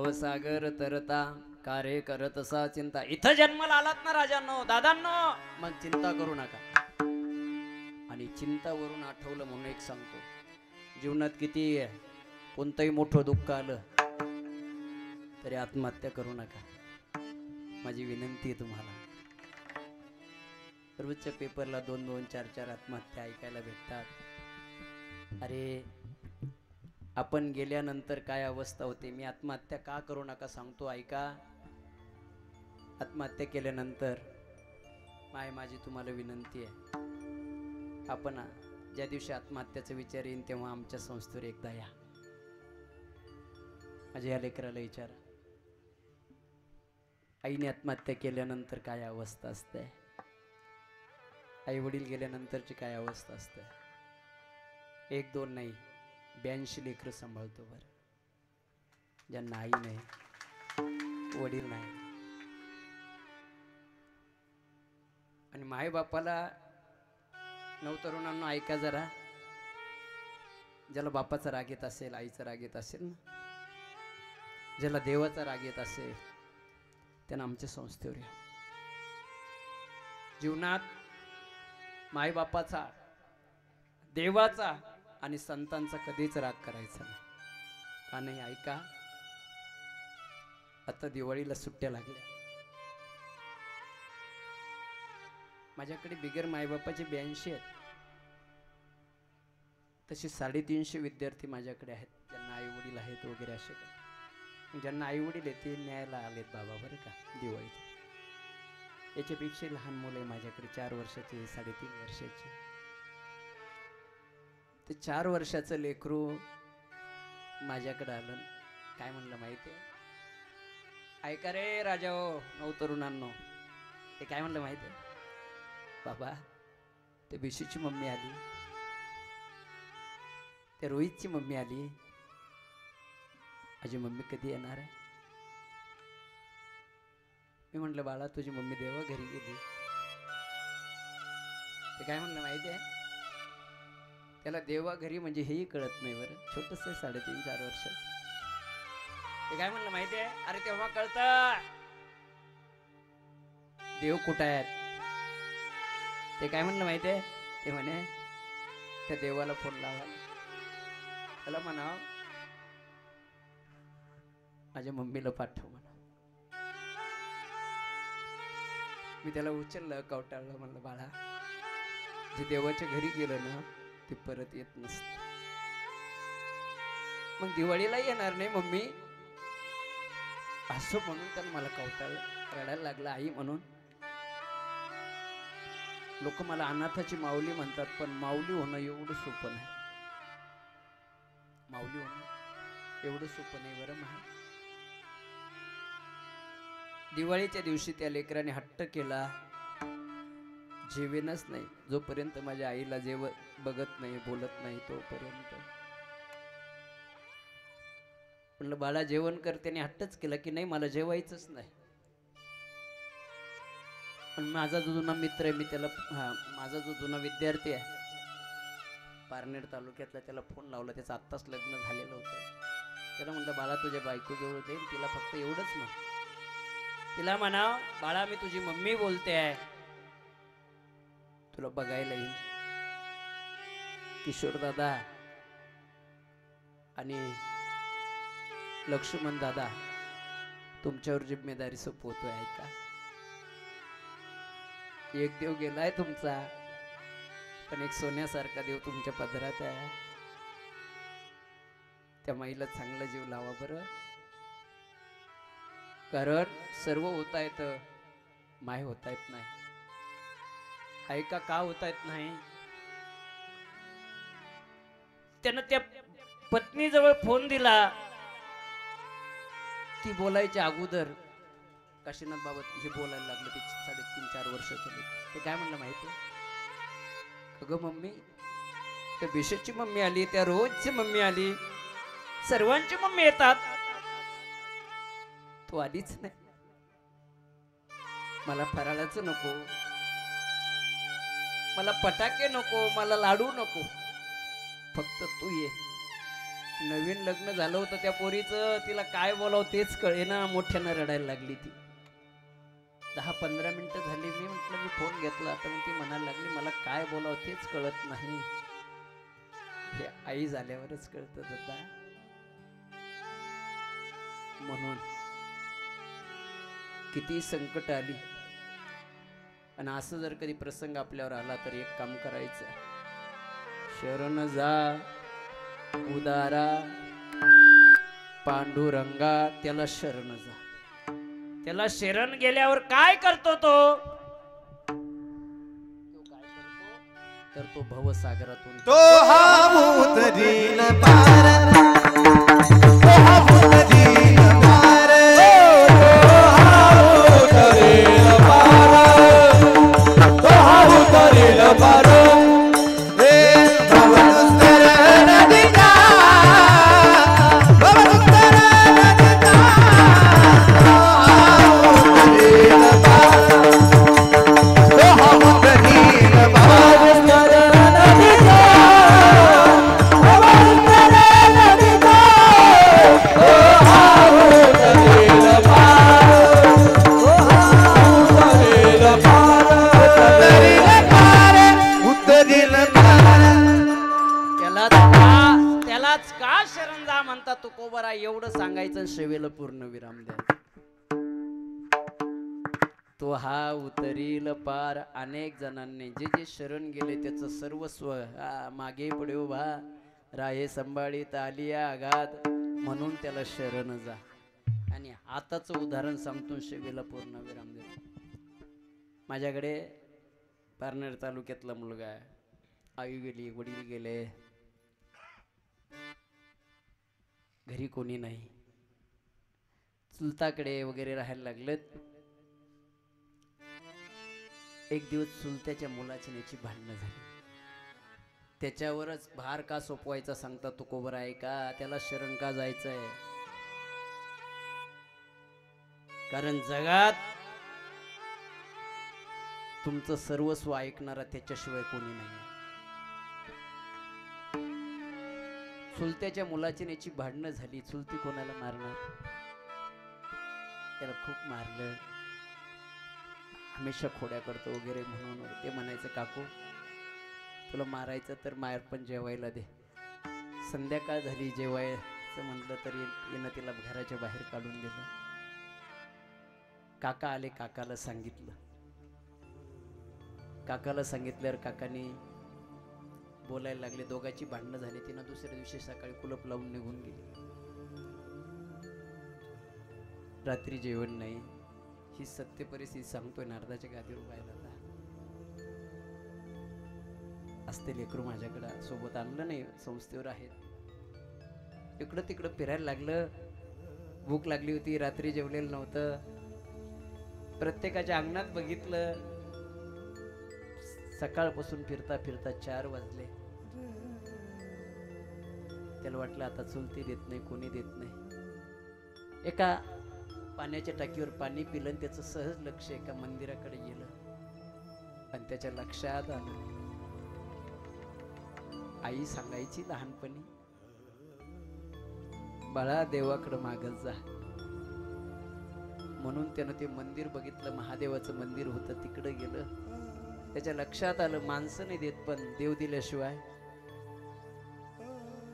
भवसागर तरता कार्य करत असा चिंता. इथं जन्माला आलात ना राजांनो, दादांनो, मग चिंता करू नका. आणि चिंतावरून आठवलं म्हणून एक सांगतो, जीवनात किती कोणतंही मोठं दुःख आलं तरी आत्महत्या करू नका. माझी विनंती आहे तुम्हाला. रोजच्या पेपरला 2-2, 4-4 आत्महत्या ऐकायला भेटतात. अरे आपण गेल्यानंतर काय अवस्था होते. मी आत्महत्या का करू नका सांगतो, ऐका. आत्महत्या केल्यानंतर माझी तुम्हाला विनंती आहे, आपण ज्या दिवशी आत्महत्याचा विचार येईन तेव्हा आमच्या संस्थेवर एकदा या. माझ्या या लेकराला विचारा, आईने आत्महत्या केल्यानंतर काय अवस्था असते, आई वडील गेल्यानंतरची काय अवस्था असते. 1-2 नाही, 82 लेकरं सांभाळतो बरं, ज्यांना आई नाही, वडील नाही. आणि माय बापाला नवतरुणांना ऐका जरा, ज्याला बापाचा राग येत असेल, आईचा राग येत असेल ना, ज्याला देवाचा राग येत असेल, त्यांना आमच्या संस्थेवर या. जीवनात मायबापाचा, देवाचा आणि संतांचा कधीच राग करायचा नाही. का नाही, ऐका. आता दिवाळीला सुट्ट्या लागल्या. माझ्याकडे बिगर मायबापाचे 82 आहेत. तसे 350 विद्यार्थी माझ्याकडे आहेत, ज्यांना आई वडील आहेत वगैरे. असे ज्यांना आई वडील आहेत ते न्यायला आलेत बाबा बरं का दिवाळीत. याच्यापेक्षा लहान मुलं आहे माझ्याकडे, 4 वर्षाचे, 3.5 वर्षाचे. ते 4 वर्षाचं लेकरू माझ्याकडे आलं. काय म्हणलं माहिती आहे? ऐका रे राजा हो, नवतरुणांनो. ते काय म्हणलं माहिती आहे? बाबा, ते बिशूची मम्मी आली, त्या रोहितची मम्मी आली, माझी मम्मी कधी येणार आहे? मी म्हटलं बाळा, तुझी मम्मी देवा घरी गेली. ते काय म्हणलं माहिती आहे? त्याला देवा घरी म्हणजे हेही कळत नाही बरं, छोटस 3.5-4 वर्षाचं. ते काय म्हणलं माहिती आहे? अरे तेव्हा कळतं देव कुठं आहेत. ते काय म्हणलं माहिती आहे? ते म्हणे त्या देवाला फोन लावा, त्याला म्हणा माझ्या मम्मीला पाठव म्हणा. मी त्याला उचललं, कवटाळलं, म्हणलं बाळा, जे देवाच्या घरी गेलं ना ते परत येत नसत. मग दिवाळीला येणार नाही मम्मी असं म्हणून त्यानं मला कवटाळलं, रडायला लागला आई म्हणून. लोक मला अनाथाची माऊली म्हणतात, पण माऊली होणं एवढं सोपं नाही. माऊली होणं एवढं सोपं नाही बरं. दिवाळीच्या दिवशी त्या लेकराने हट्ट केला, जेवेनच नाही जोपर्यंत माझ्या आईला बघत नाही, बोलत नाही तोपर्यंत. म्हणलं बाळा जेवण कर. त्याने हट्टच केला की नाही मला जेवायचंच नाही. पण माझा जो जुना मित्र आहे, मी त्याला माझा जो जुना विद्यार्थी आहे पारनेर तालुक्यातला, त्याला फोन लावला. त्याचं आत्ताच लग्न झालेलं होतं. त्याला म्हणलं बाळा तुझ्या बायको जवळ जाईल, तिला फक्त एवढंच ना, तिला म्हणा बाळा मी तुझी मम्मी बोलते आहे, तुला बघायला येईल. किशोर दादा आणि लक्ष्मण दादा तुमच्यावर जिम्मेदारी सोपवतोय. ऐका, एक देव गेलाय तुमचा, पण एक सोन्यासारखा देव तुमच्या पदरात आहे. त्या माईला चांगला जीव लावा बरं, कारण सर्व होता येतं, माय होता येत नाही. ऐका, का होता येत नाही? त्यानं त्या पत्नीजवळ फोन दिला, ती बोलायच्या अगोदर काशीनाथ बाबत हे बोलायला लागलं. ते 3.5-4 वर्षाचं लोक. ते काय म्हणलं माहिती? अगं मम्मी, त्या बिशूची मम्मी आली, त्या रोजची मम्मी आली, सर्वांची मम्मी येतात, तू आलीच नाही. मला फराळाचं नको, मला फटाके नको, मला लाडू नको, फक्त तू ये. नवीन लग्न झालं होतं त्या पोरीचं, तिला काय बोलावं तेच कळेना, मोठ्यानं रडायला लागली ती. 10-15 मिनिटं झाली, मी म्हटलं मी फोन घेतला तर मग ती म्हणायला लागली मला काय बोलावं तेच कळत नाही. हे आई झाल्यावरच कळत होता. म्हणून किती संकट आली आणि असं जर कधी प्रसंग आपल्यावर आला तर एक काम करायचं, शरण जा उदारा पांडुरंगा, त्याला शरण जा. त्याला शरण गेल्यावर काय करतो तो काय करतो तर तो भवसागरातून तो हा उतरील पार, तो हा उतरील पार, तो हा उतरील पार, तो हा उतरील पार. हे भवदुस्तर नदिका, भवदुस्तर नदिका, तो हा उतरील पार, त्यालाच का शरण जा म्हणतात तुकोबरा, एवढं सांगायचं सेवेला पूर्ण विराम द्यायचा. तो हा उतरील पार. अनेक जणांनी जे जे शरण गेले त्याचं सर्वस्व मागे पुढे उभा राहे संभाळीत आलिया आघात, म्हणून त्याला शरण जा. आणि आताचं उदाहरण सांगतो, सेवेला पूर्ण विराम देतो. माझ्याकडे पारनेर तालुक्यातला मुलगा आहे. आई गेली, वडील गेले, घरी कोणी नाही, चुलताकडे वगैरे राहायला लागलेत. एक दिवस चुलत्याच्या मुलाची याची भांडणं झाली. त्याच्यावरच भार का सोपवायचा सांगता तुकोबरा आहे का, त्याला शरण का जायचंय. कारण जगात तुमचं सर्वस्व ऐकणारा त्याच्याशिवाय कोणी नाही. चुलत्याच्या मुलाची याची भांडणं झाली. चुलती कोणाला मारणार, त्याला खूप मारलं, हमेशा खोड्या करतो वगैरे म्हणून. ते म्हणायचं काकू तुला मारायचं तर मार, पण जेवायला दे. संध्याकाळ झाली, जेवायचं म्हटलं तरी येणं तिला घराच्या बाहेर काढून दिलं. काका आले, काकाला सांगितलं. काकाला सांगितल्यावर काकाने बोलायला लागले. दोघांची भांडणं झाली. तिनं दुसऱ्या दिवशी सकाळी कुलप लावून निघून गेली. रात्री जेवण नाही. ही सत्य परिस्थिती सांगतोय. नारदाच्या गादीवर उभा राहिला. असते लेकरू माझ्याकडं सोबत आणलं नाही, संस्थेवर आहेत. इकडं तिकडं फिरायला लागलं. भूक लागली होती, रात्री जेवलेलं नव्हतं. प्रत्येकाच्या अंगणात बघितलं. सकाळपासून फिरता फिरता 4 वाजले. त्याला वाटलं आता चुलती देत नाही, कोणी देत नाही. एका पाण्याच्या टाकीवर पाणी पिलं आणि त्याचं सहज लक्ष एका मंदिराकडे गेलं. आणि त्याच्या लक्षात आलं, आई सांगायची लहानपणी, बाळा देवाकडे मागत जा. म्हणून त्यानं ते मंदिर बघितलं. महादेवाचं मंदिर होतं, तिकडे गेलं. त्याच्या लक्षात आलं माणसं नाही देत, पण देव दिल्याशिवाय.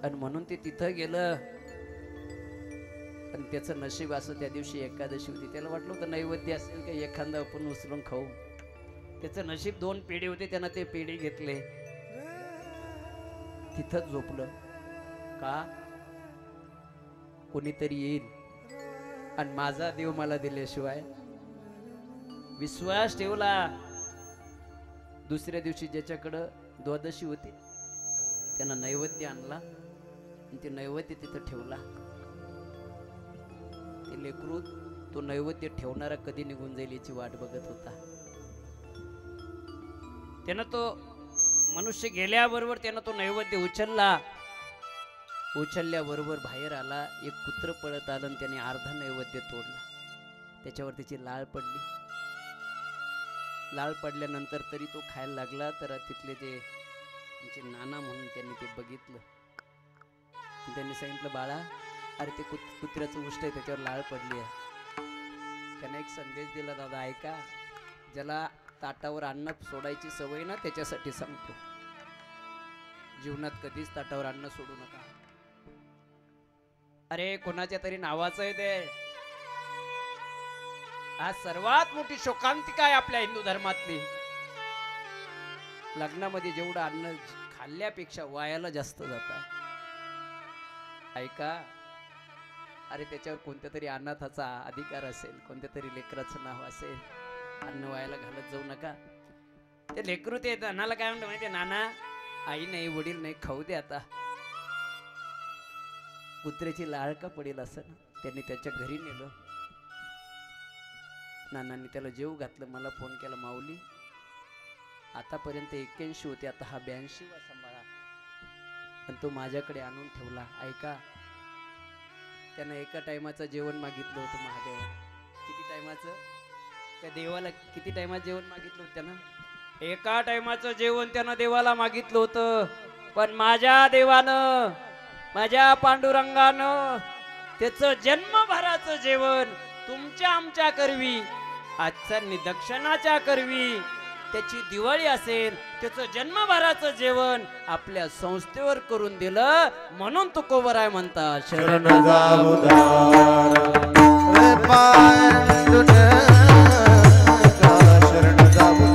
आणि म्हणून ते तिथं गेलं. पण त्याचं नशीब असं, त्या दिवशी एकादशी होती. त्याला वाटलं होतं नैवेद्य असेल का एखादा आपण उचलून खाऊ. त्याचं नशीब 2 पेढे होते. त्यानं ते पेढे घेतले, तिथंच झोपलं. का कोणीतरी येईल आणि माझा देव मला दिल्याशिवाय. विश्वास ठेवला. दुसऱ्या दिवशी ज्याच्याकडं द्वादशी होती त्यानं नैवेद्य आणला आणि ते नैवेद्य तिथं ठेवला. ते लेकरू तो नैवेद्य ठेवणारा कधी निघून जाईल याची वाट बघत होता. त्यानं तो मनुष्य गेल्याबरोबर त्यानं तो नैवेद्य उचलला. उचलल्याबरोबर बाहेर आला. एक कुत्र पळत आलं आणि त्याने अर्धा नैवेद्य तोडला. त्याच्यावर त्याची लाळ पडली. लाळ पडल्यानंतर तरी तो खायला लागला. तर तिथले ते नाना म्हणून त्यांनी ते बघितलं. त्यांनी सांगितलं, बाळा अरे ते कुत्र्याचं उष्ट आहे, त्याच्यावर लाळ पडली आहे. त्याने एक संदेश दिला, दादा ऐका, ज्याला ताटावर अन्न सोडायची सवय ना त्याच्यासाठी सांगतो, जीवनात कधीच ताटावर अन्न सोडू नका. अरे कोणाच्या तरी नावाचं आहे ते. आज सर्वात मोठी शोकांतिका आहे आपल्या हिंदू धर्मातली. लग्नामध्ये जेवढं अन्न खाल्ल्यापेक्षा वायाला जास्त जात आहे. ऐका, अरे त्याच्यावर कोणत्या तरी अनाथाचा अधिकार असेल, कोणत्या तरी लेकराचं नाव असेल, अन्न वायाला घालत जाऊ नका. ते लेकरू ते नानाला काय म्हणतो माहितीये, नाना आई नाही वडील नाही खाऊ दे आता. कुत्र्याची लाळ का पडेल असं ना. त्यांनी त्याच्या घरी नेलं, नानांनी त्याला जेव घातलं, मला फोन केला, माऊली आतापर्यंत 81 होते, आता हा 82वा सांभाळा. पण तो माझ्याकडे आणून ठेवला. ऐका, त्यानं एका टायमाचं जेवण मागितलं होतं महादेवाला. किती टायमाचं? त्या देवाला किती टायमात जेवण मागितलं होतं त्यानं? एका टायमाचं जेवण त्यानं देवाला मागितलं होतं. पण माझ्या देवानं, माझ्या पांडुरंगानं त्याचं जन्मभराचं जेवण तुमच्या आमच्या करवी, आजच्या निदक्षणाच्या करवी, त्याची दिवाळी असेल, त्याचं जन्मभराचं जेवण आपल्या संस्थेवर करून दिलं. म्हणून तुकोबराय म्हणतात, शरण जाऊ रे पांडुरंगा, शरण जाऊ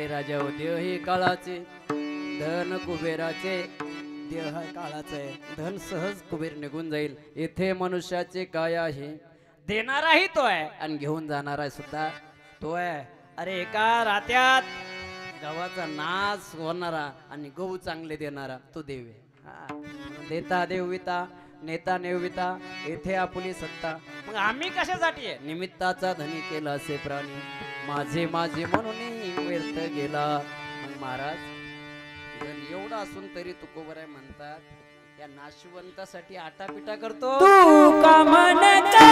राजा हो. देह हे काळाचे, धन कुबेराचे. देह काळाचे, धन सहज कुबेर निघून जाईल. इथे मनुष्याचे काय आहे, देणाराही तो आहे आणि घेऊन जाणारा सुद्धा तो आहे. अरे एका रात्यात गव्हाचा नाश होणारा आणि गहू चांगले देणारा तो देव आहे. देता देवविता, नेता नेविता, येथे आपली सत्ता. मग आम्ही कशासाठी आहे? निमित्ताचा धनी केला असे प्राणी, माझे माझे म्हणून व्यर्थ गेला. मग महाराज एवढा असून तरी तुकोबराय म्हणतात, या नाशवंतासाठी आटापिटा करतो. तू का म्हणता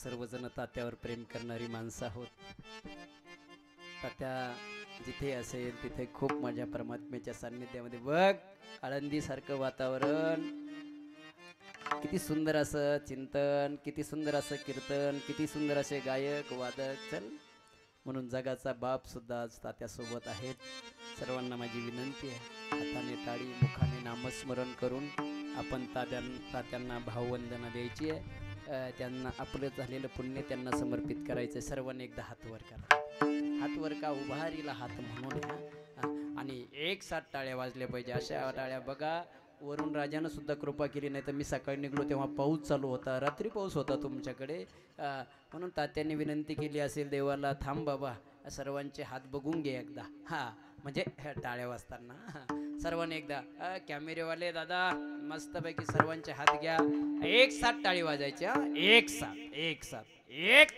सर्वजण तात्यावर प्रेम करणारी माणसं आहोत. तात्या जिथे असेल तिथे खूप माझ्या परमात्म्याच्या सान्निध्यामध्ये. बघ आळंदीसारखं वातावरण, किती सुंदर असं चिंतन, किती सुंदर असं कीर्तन, किती सुंदर असे गायक वादक. चल, म्हणून जगाचा बाप सुद्धा आज तात्यासोबत आहेत. सर्वांना माझी विनंती आहे, हाताने टाळी मुखाने नामस्मरण करून आपण तात्यांना भाववंदना द्यायची आहे. त्यांना आपलं झालेलं पुण्य त्यांना समर्पित करायचं. सर्वांनी एकदा हात वर करा. हात वर का, उभारीला हात म्हणून आणि एक साथ टाळ्या वाजल्या पाहिजे. अशा टाळ्या बघा, वरून राजानं सुद्धा कृपा केली. नाही तर मी सकाळी निघलो तेव्हा पाऊस चालू होता, रात्री पाऊस होता तुमच्याकडे. म्हणून तात्यांनी विनंती केली असेल देवाला, थांब बाबा सर्वांचे हात बघून घे एकदा. म्हणजे टाळ्या वाजताना सर्वांनी एकदा, कॅमेरेवाले दादा मस्तपैकी सर्वांचे हात घ्या. एक साथ टाळी वाजायची. एक साथ एक साथ एक.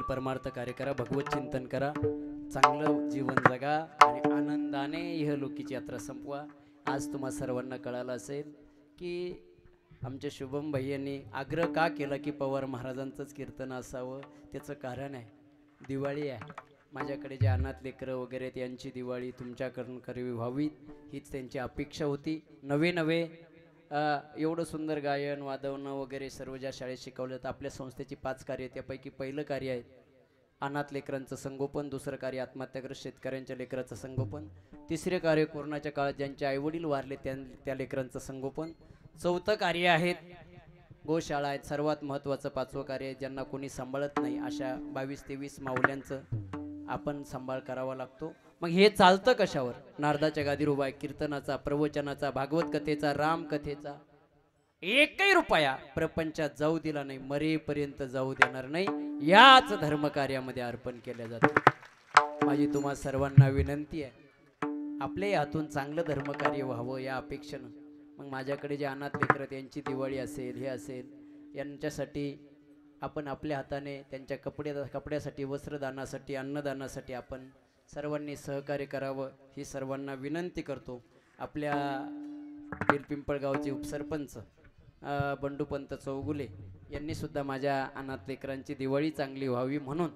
परमार्थ कार्य करा, भगवत चिंतन करा, चांगलं जीवन जगा आणि आनंदाने इहलोकीची यात्रा संपवा. आज तुम्हा सर्वांना कळालं असेल की आमच्या शुभम भैयांनी आग्रह का केला की पवार महाराजांचंच कीर्तन असावं. त्याचं कारण आहे, दिवाळी आहे. माझ्याकडे जे अनाथ लेकरं वगैरे आहेत यांची दिवाळी तुमच्याकडून करावी व्हावी हीच त्यांची अपेक्षा होती. नवे नवे एवढं सुंदर गायन वादवणं वगैरे सर्व ज्या शाळेत शिकवलं तर आपल्या संस्थेची 5 कार्य, त्यापैकी पहिलं कार्य आहे अनाथ लेकरांचं संगोपन, दुसरं कार्य आत्महत्याग्रस्त शेतकऱ्यांच्या लेकरांचं संगोपन, तिसरे कार्य कोरोनाच्या काळात ज्यांचे आईवडील वारले त्या लेकरांचं संगोपन, चौथं कार्य आहेत गोशाळा आहेत, सर्वात महत्त्वाचं 5वं कार्य आहे ज्यांना कोणी सांभाळत नाही अशा 22-23 माऊल्यांचं आपण सांभाळ करावा लागतो. मग हे चालतं कशावर? नारदाच्या गादीवर उभा आहे, कीर्तनाचा, प्रवचनाचा, भागवत कथेचा, रामकथेचा. एकही रुपया प्रपंचात जाऊ दिला नाही, मरेपर्यंत जाऊ देणार नाही. याच धर्मकार्यामध्ये अर्पण केल्या जातं. माझी तुम्हा सर्वांना विनंती आहे, आपल्या हातून चांगलं धर्मकार्य व्हावं या अपेक्षेनं. मग माझ्याकडे जे अनाथ लेकरं त्यांची दिवाळी असेल, हे असेल, यांच्यासाठी आपण आपल्या हाताने त्यांच्या कपड्यासाठी, वस्त्रदानासाठी, अन्नदानासाठी आपण सर्वांनी सहकार्य करावं ही सर्वांना विनंती करतो. आपल्या पिंपळगावचे उपसरपंच बंडूपंत चौगुले यांनी सुद्धा माझ्या अनाथ लेकरांची दिवाळी चांगली व्हावी म्हणून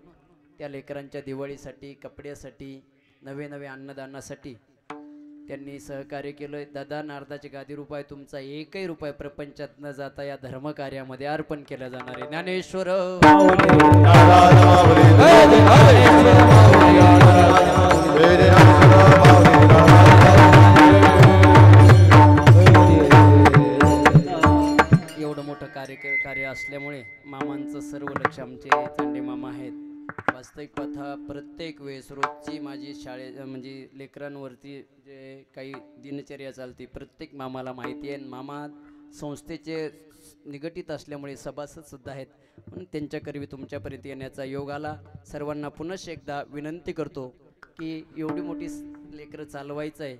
त्या लेकरांच्या दिवाळीसाठी, कपड्यासाठी, नवे नवे अन्नदानासाठी त्यांनी सहकार्य केलं. दादा नारदाची गादी रुपये तुमचा एकही रुपये प्रपंचात न जाता या धर्मकार्यामध्ये अर्पण केला जाणार आहे. ज्ञानेश्वर एवढं मोठं कार्य असल्यामुळे मामांचं सर्व लक्ष आमचे चांडे मामा आहेत. वास्तविक पाहता प्रत्येक वेळेस रोजची माझी म्हणजे लेकरांवरती जे काही दिनचर्या चालते प्रत्येक मामाला माहिती आहे. मामा संस्थेचे निगडित असल्यामुळे सभासद सुद्धा आहेत, म्हणून त्यांच्याकरवी तुमच्यापर्यंत येण्याचा योग आला. सर्वांना पुनश्च एकदा विनंती करतो की एवढी मोठी लेकरं चालवायचं आहे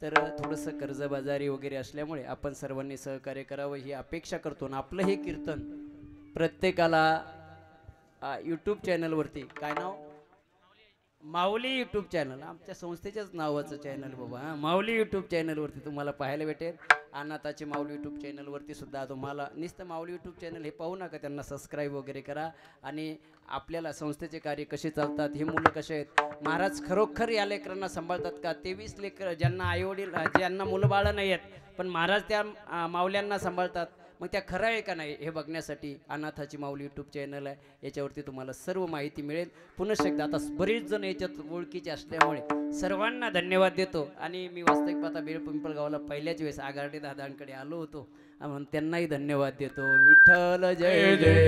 तर थोडंसं कर्जबाजारी वगैरे असल्यामुळे आपण सर्वांनी सहकार्य करावं ही अपेक्षा करतो आणि आपलं हे कीर्तन प्रत्येकाला यूट्यूब चॅनलवरती काय नाव माऊली यूट्यूब चॅनल आमच्या संस्थेच्याच नावाचं चॅनल बाबा हां माऊली यूट्यूब चॅनलवरती तुम्हाला पाहायला भेटेल. अनाथाची माऊली यूट्यूब चॅनलवरती सुद्धा तुम्हाला नुसतं माऊली यूट्यूब चॅनल हे पाहू नका त्यांना सबस्क्राईब वगैरे करा. आणि आपल्याला संस्थेचे कार्य कसे चालतात हे मुलं कसे आहेत महाराज खरोखर या लेकरांना सांभाळतात का 23 लेकर ज्यांना आईवडील ज्यांना मुलं बाळं नाही आहेत पण महाराज त्या माऊल्यांना सांभाळतात मग त्या खरं आहे का नाही हे बघण्यासाठी अनाथाची माऊली यूट्यूब चॅनल आहे याच्यावरती तुम्हाला सर्व माहिती मिळेल. पुन्हा एकदा आता बरेच जण याच्यात ओळखीचे असल्यामुळे सर्वांना धन्यवाद देतो. आणि मी वास्तविक पाहता बेळ पिंपळगावला पहिल्याच वेळेस आगारडे दादांकडे आलो होतो म्हणून त्यांनाही धन्यवाद देतो. विठ्ठल जय जय